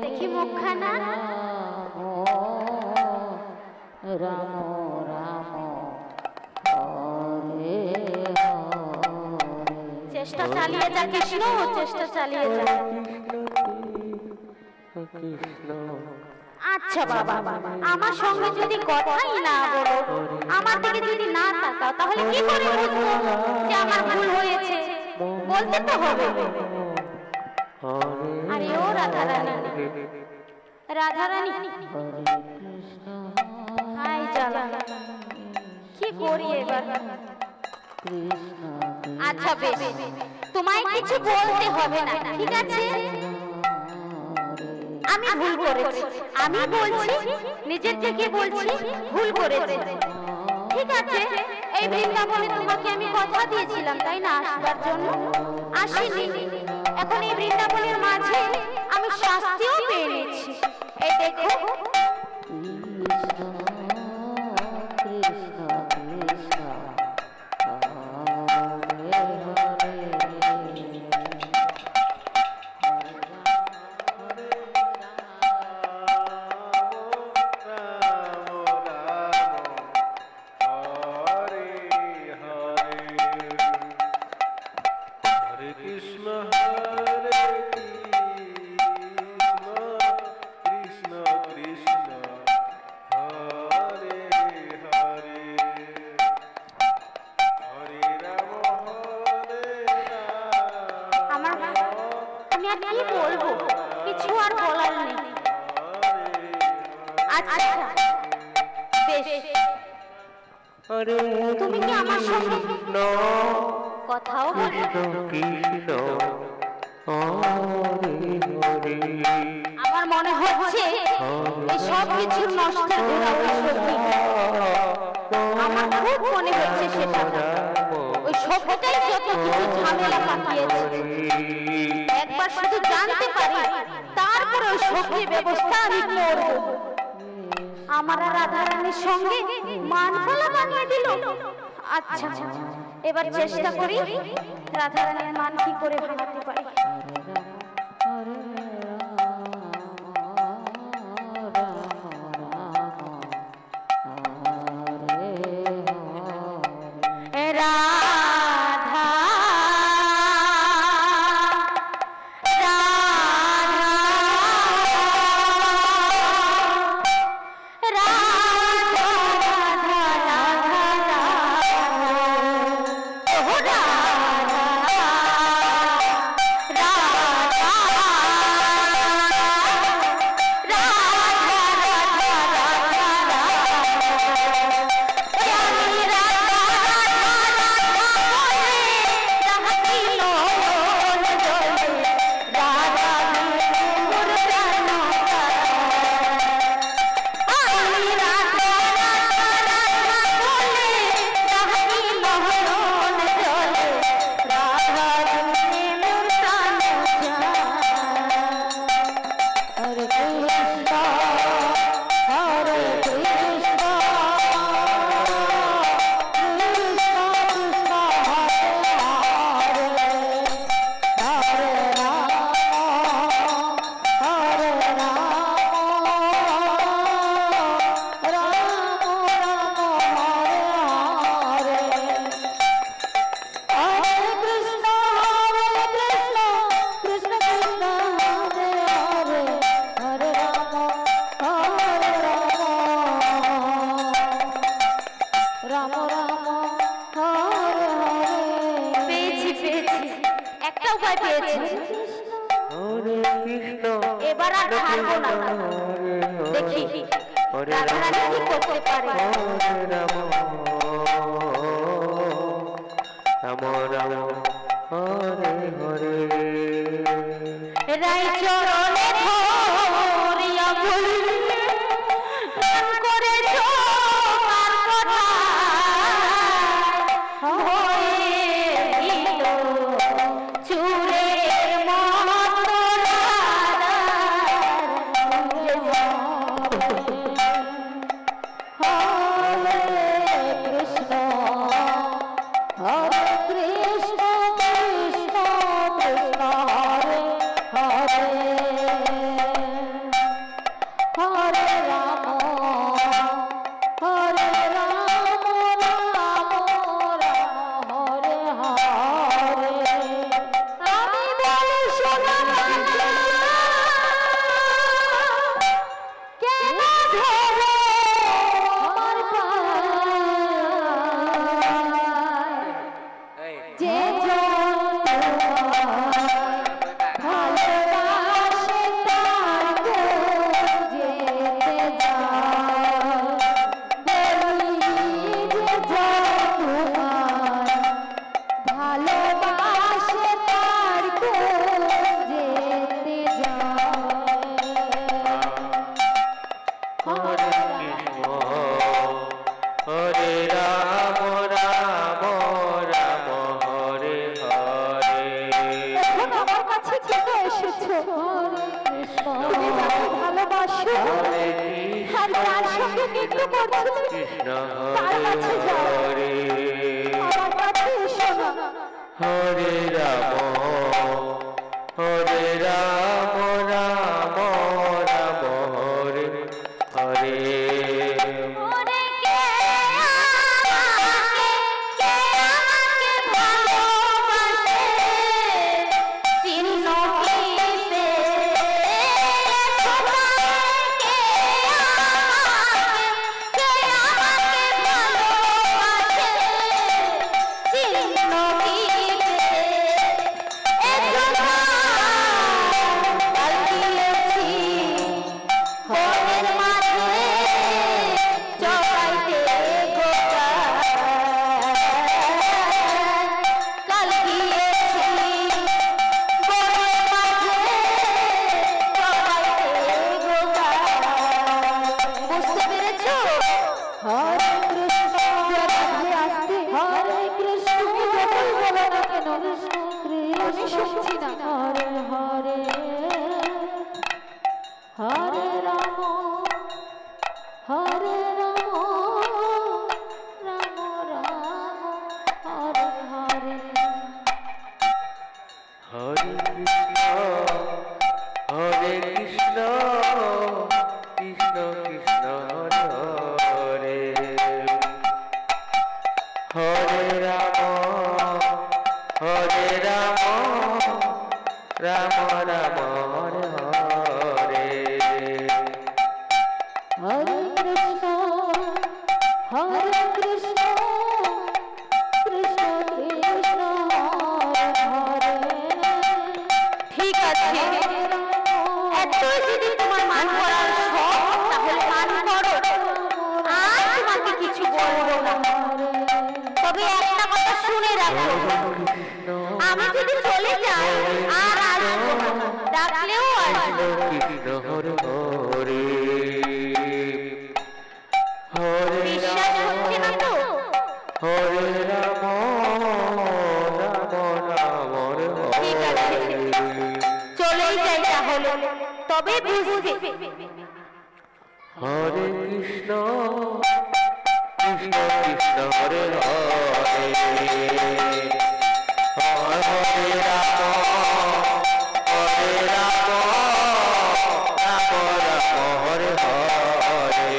A: দেখি মুখখানা। চেষ্টা চালিয়ে যা কৃষ্ণ, চেষ্টা চালিয়ে যা। আচ্ছা বাবা, আমার সঙ্গে যদি কথাই না বলো, আমার দিকে যদি না তাকাও, তাহলে কি করে বুঝবো যে আমার ভুল হয়েছে? বলতে তো হবে। আরে ও রাধা রানী, রাধা রানী, হাই জ্বালা, কি করি এবার? আচ্ছা বেশ, তোমায় কিছু বলতে হবে না, ঠিক আছে? আমি ভুল করেছি, আমি বলছি, নিজের থেকে বলছি ভুল করেছি, ঠিক আছে? এই বৃন্দাবনে তোমাকে আমি কথা দিয়েছিলাম, তাই না, আসবার জন্য? আসিনি, এখন এই বৃন্দাবনের মাঝে আমি শাস্তিও পেয়ে নিচ্ছি। এই দেখো, কি বলবো, কিছু আর বলার নেই। আচ্ছা বেশ, তুমি কি আমার সঙ্গে কথাও বলো? আমার মনে হচ্ছে এই সব কিছু নষ্ট আমার খুব মনে হচ্ছে সেটা ওই সবটাই যত কিছু ঝামেলা পাকিয়েছে। একবার শুধু জানতে পারি, তারপরে ওই সবজি ব্যবস্থা আমি করব। আমার রাধা রানীর সঙ্গে মানফালা বানিয়ে দিল। আচ্ছা এবার চেষ্টা করি রাধা রানীর মান কি করে ভাঙাতে পারি। এবার আর ছাড়বো না, দেখি রাধা রানী কি করতে পারে।
C: রাম রাম হরে হরে
A: রাই চরণে ধরিয়া বললে প্রাণ করে তোমার কথা হয়ে দিল চুরের মতো হরে কৃষ্ণ হরে কৃষ্ণ কৃষ্ণ কৃষ্ণ হরে হরে হরে রাম হরে রাম রাম রাম হরে হরে আমি বলি শোনা কেন ধরো আমার পায় যে ভালোবাসে তার যেতে যায় বলি যে তোমার ভালোবাসে তার যেতে যায়
C: হরে কৃষ্ণ হরে রাম রাম রাম হরে হরে
A: এখন আমার কাছে কেন এসেছো তুমি তাকে ভালোবাসো
C: হরে
A: আর তার সঙ্গে নৃত্য করছো
C: কৃষ্ণ
A: তার
C: হরে
A: কাছে যাও
C: হরে
A: আমার কাছে এসো না
C: হরে রাম হরে রাম রাম রাম হরে হরে
A: ওরে কে আমাকে ভালোবাসে চিহ্ন কিসে সবাইকে আমাকে ভালোবাসে চিহ্ন কিসে এজন্য কাল দিয়েছি বনের মাঝে চড়াইতে গোটা কাল গিয়েছি বনের মাঝে চড়াইতে গোটা বুঝতে পেরেছো হরে কৃষ্ণ রাধে আসতে হরে কৃষ্ণ যতই বলো না কেন আমি শুনছি না হরে হরে হরে রাম হরে রাম রাম রাম হরে হরে
C: হরে কৃষ্ণ হরে কৃষ্ণ কৃষ্ণ কৃষ্ণ হরে হরে হরে রাম রাম রাম হরে হরে
A: হরে কৃষ্ণ হরে কৃষ্ণ কৃষ্ণ কৃষ্ণ হরে হরে ঠিক আছে এতই যদি তোমার মান করার শখ তাহলে মান করো আর তোমাকে কিছু বলবো না তবে একটা কথা শুনে রাখো আমি যদি চলে যাই আর আসবো না ডাকলেও আসবো
C: কৃষ্ণ হরে হরে হরে
A: বিশ্বাস হচ্ছে না তো
C: হরে রাম রাম রাম হরে
A: ঠিক আছে চলেই যাই তাহলে তবে বুঝবে
C: হরে কৃষ্ণ কৃষ্ণ কৃষ্ণ হরে হরে হরে রাম রাম রাম হরে হরে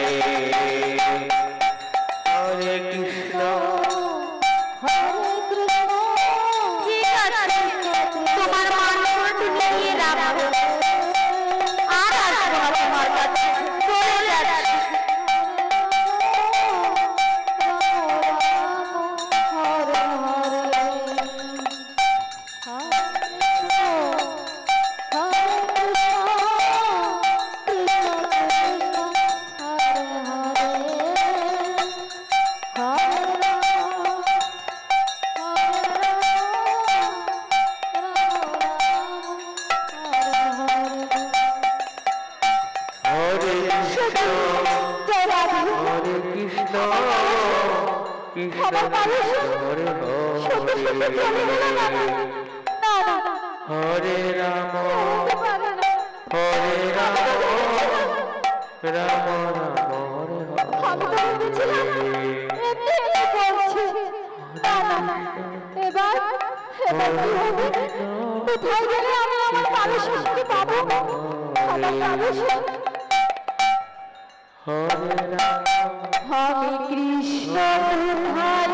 C: হরে কৃষ্ণ
A: হরে কৃষ্ণ ঠিক আছে তোমার মানসটি নিয়ে রাখো আর আসবো না তোমার কাছে চলে যাচ্ছি হরে হরে হরে
C: কৃষ্ণ কৃষ্ণ হরে হরে রাম হরে রাম রাম রাম
A: এবার কোথায় গেলে আমি আমার মানুষকে পাবো? আমার মানুষ
C: হরে রাম
A: আমি কৃষ্ণ কোথায়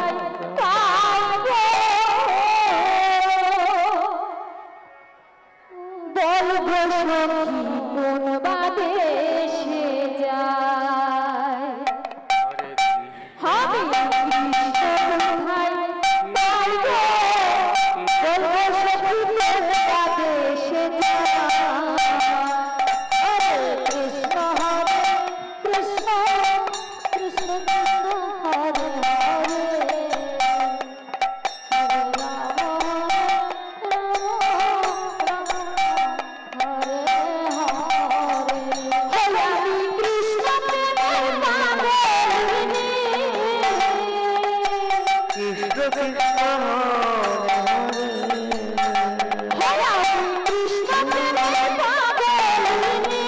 A: পাবো? বলবো সখী কোন বাদেশে যায়? আমি কৃষ্ণ কোথায় পাবো? বলবো সখী কোন বাদেশে যায়? হরে কৃষ্ণ কৃষ্ণ কৃষ্ণ কৃষ্ণ হরে হরে হরে রাম রাম হরে হরে। হে আমি কৃষ্ণ প্রেমের পাগলিনী,
C: কৃষ্ণ কৃষ্ণ
A: হে আমি কৃষ্ণ প্রেমের পাগলিনী।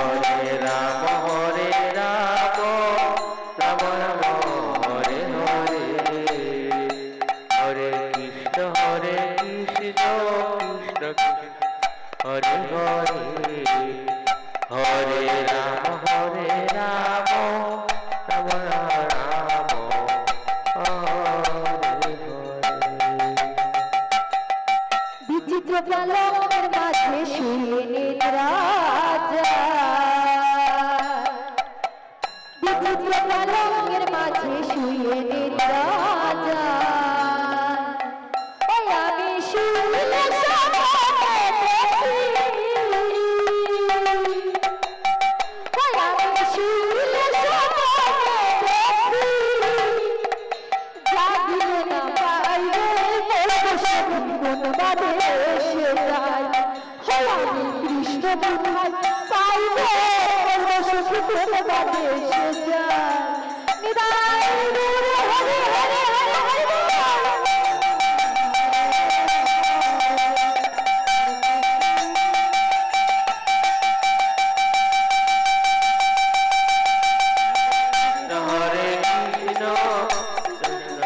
C: হরে রাম হরে রাম রাম রাম হরে হরে হরে কৃষ্ণ কৃষ্ণ কৃষ্ণ হরে হরে হরে রাম রাম রাম রাম হরে হরে।
A: বিচিত্র পালকের মাঝে শুয়ে নিদ্রা যায়, বিচিত্র পালকের মাঝে শুয়ে নিদ্রা যায়। ওই আমি শুলে স্বপ্নে দেখি, ওই আমি শুলে স্বপ্নে দেখি, জাগিলে না পাইলে বলবো সখী কোন বাদেশে যায়? হে আমি কৃষ্ণ কোথায় পাইলে বলবো সখী কোন বাদেশে যায়? নিতাই দূরে হরে হরে হরে হরে বল।
C: হরে কৃষ্ণ কৃষ্ণ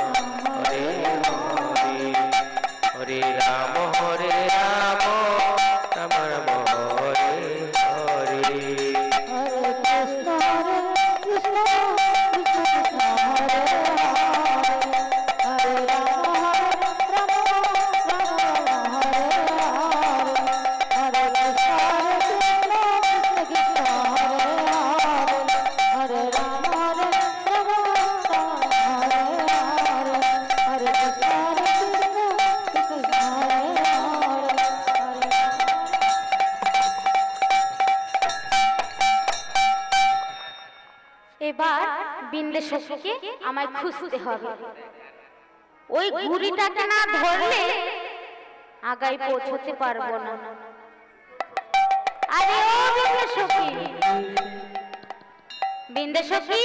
C: হরে হরে হরে রাম রাম রাম হরে হরে।
A: হরে কৃষ্ণ কৃষ্ণ কৃষ্ণ হরে হরে রাম রাম রাম হরে হরে হরে কৃষ্ণ কৃষ্ণ কৃষ্ণ হরে হরে রাম রাম হরে হরে কৃষ্ণ কৃষ্ণ কৃষ্ণ হরে হরে। এবার বিন্দেশ্বরকে আমায় খুঁজতে হবে। ওই ঘুড়িটাকে না ধরলে আগাই পৌঁছতে পারবো না। আরে ও বিন্দেশ্বরী, বিন্দেশ্বরী,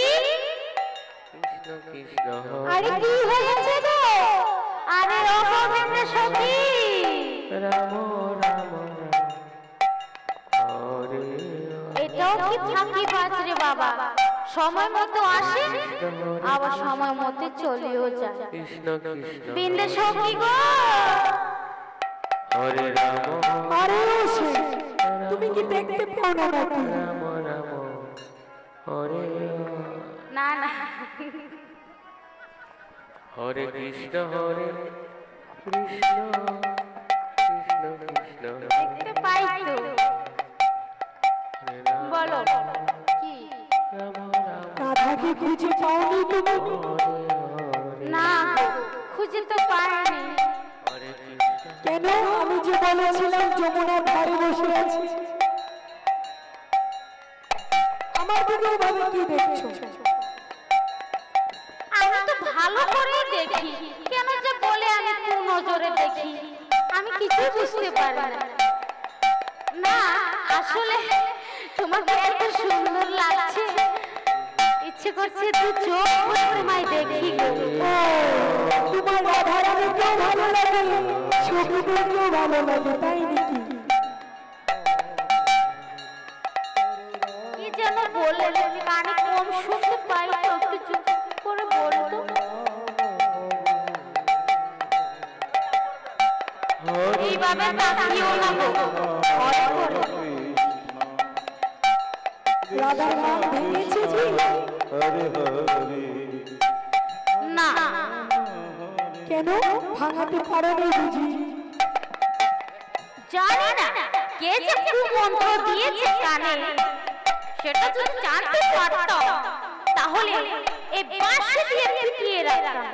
C: কৃষ্ণ কৃষ্ণ
A: আরে কি হয়েছে গো? আরে ও বিন্দেশ্বরী,
C: রাম রাম হরে
A: এটাও কি ফাঁকি বাজ রে বাবা? সময় মতো আসে আবার সময় মতো চলেও যায়।
C: কৃষ্ণ কৃষ্ণ
A: বিন্দেশ্বরী গো,
C: হরে রাম
B: আরে সে তুমি কি দেখতে পাও না নাকি?
C: রাম রাম হরে
A: না না,
C: হরে কৃষ্ণ কৃষ্ণ কৃষ্ণ কৃষ্ণ
A: দেখতে পাই তো।
C: হরে রাম
A: বলো কি?
C: রাম রাম
B: রাধাকে খুঁজে পাওনি তুমি?
C: হরে হরে
A: না, খুঁজে তো পাইনি।
C: হরে কৃষ্ণ
B: কেন আমি যে বলেছিলাম যমুনার ধারে বসে আছি, আমার দিকে ভাবে কি দেখছো?
A: আমি তো ভালো করেই দেখি, কেন যে বলে আমি কোন নজরে দেখি আমি কিছুই বুঝতে পারি না। না আসলে তোমাকে এত সুন্দর লাগছে, ইচ্ছে করছে তো চোখ ভরে তোমায় দেখি গো।
B: তোমার রাধারানীকেও ভালো লাগে, সখীদেরকেও ভালো লাগে, তাই নাকি?
A: কি যেন বলে কানে কম শুনতে পাই, তো একটু চুপ করে বলতো। এইভাবে তাকিও না গো, ভয় করে।
B: রাধার নাম ভেঙেছে যে?
A: না।
B: কেন ভাঙাতে পারো না বুঝি?
A: জানি না কে যে মন্ত্র দিয়েছে কানে, সেটা যদি জানতে পারতাম তাহলে এই বাঁশি দিয়ে পিটিয়ে রাখতাম,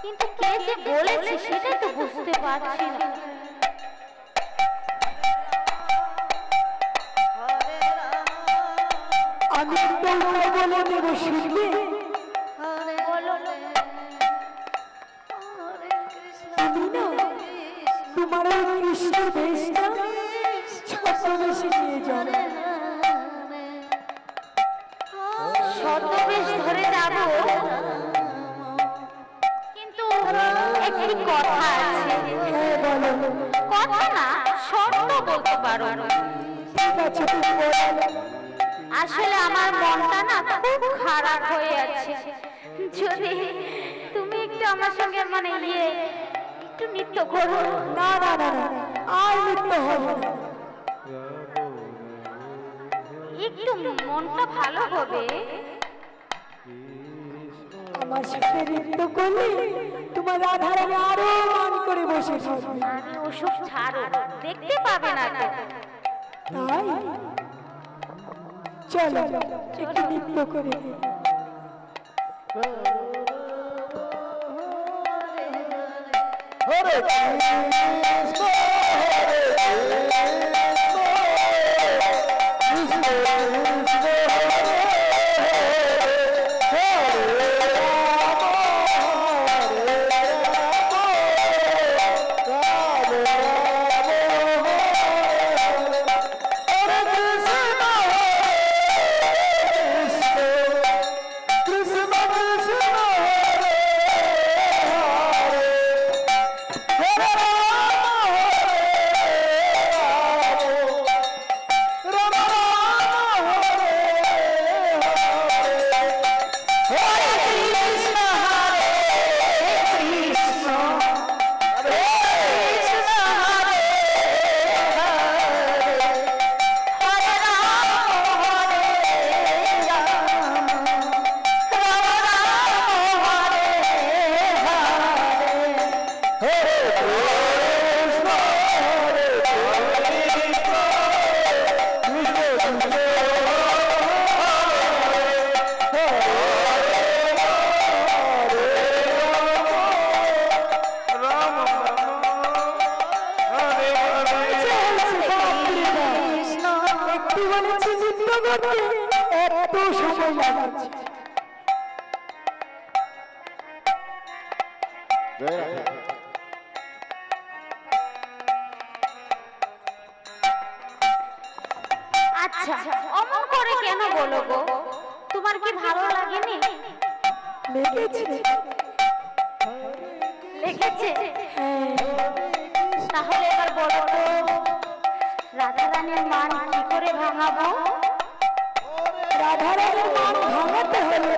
A: কিন্তু কে যে বলেছে সেটা তো বুঝতে পারছি না।
B: আমি একটা উপায় বলে দেবো, শুনবে?
A: বলো।
B: তুমি না তোমার ওই কৃষ্ণ বেশটা ছদ্মবেশে নিয়ে যাও।
A: ছদ্মবেশ ধরে যাব, কিন্তু একটি কথা আছে।
B: হ্যাঁ বলো।
A: কথা না, শর্ত বলতে পারো।
B: ঠিক আছে, তুমি বলো।
A: আসলে আমার মনটা না খুব খারাপ হয়ে আছে, যদি তুমি একটু আমার সঙ্গে মানে একটু নৃত্য করো।
B: না না না না, আর নৃত্য হবে না।
A: একটু মনটা ভালো হবে।
B: আমার সাথে নৃত্য করলে তোমার রাধারানী আরো মান করে বসে থাকবে।
A: আরে ওসব ছাড়ো, দেখতে পাবে না তো।
B: তাই চলো একটু নৃত্য করে নিই।
C: হরে কৃষ্ণ কৃষ্ণ কৃষ্ণ
B: এত সময় লাগাচ্ছে।
A: আচ্ছা অমন করে কেন বলো গো, তোমার কি ভালো লাগেনি?
B: লেগেছে?
A: লেগেছে? তাহলে এবার বলো তো, রাধারানীর মান কি করে ভাঙাবো?
B: রাধারানীর মান ভাঙাতে হলে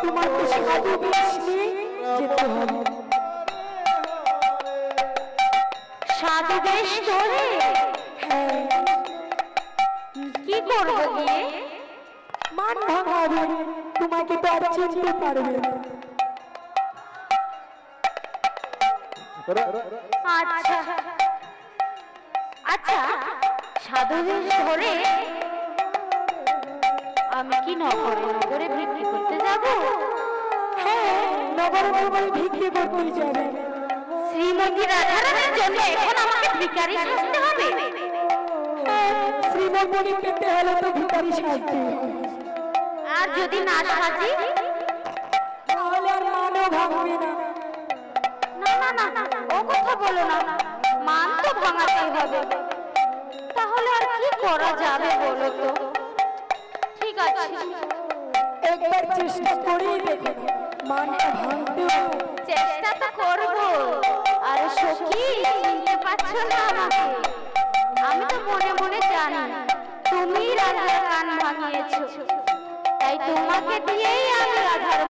B: তোমাকে সাধু বেশ নিয়ে যেতে হবে।
A: সাধু বেশ ধরে? কি করবো গিয়ে?
B: মান ভাঙাবে, তোমাকে তো আর চিনতে পারবে না।
A: আচ্ছা আচ্ছা, সাধু বেশ ধরে আমি কি নগরে নগরে বিক্রি করতে যাব?
B: হ্যাঁ, নগরে নগরে ভিক্ষে করতে যাবে।
A: শ্রীমতী রাধারানীর জন্য এখন আমাকে ভিখারি সাজতে হবে?
B: শ্রীমণি পেতে হলে তো ভিখারি সাজতে হবে।
A: আর যদি না সাজি?
B: তাহলে আর মানও ভাঙবে না।
A: না না না, ও কথা বলো না, মান তো ভাঙাতেই হবে। তাহলে আর কি করা যাবে বলো তো? ঠিক আছে,
B: একবার চেষ্টা করেই দেখো, মানটা ভাঙতে হবে।
A: চেষ্টা তো করবো। আর সখী, চিনতে পারছো না আমাকে? আমি তো মনে মনে জানি তুমি রাধার কান ভাঙিয়েছো, তাই তোমাকে দিয়েই আমি রাধার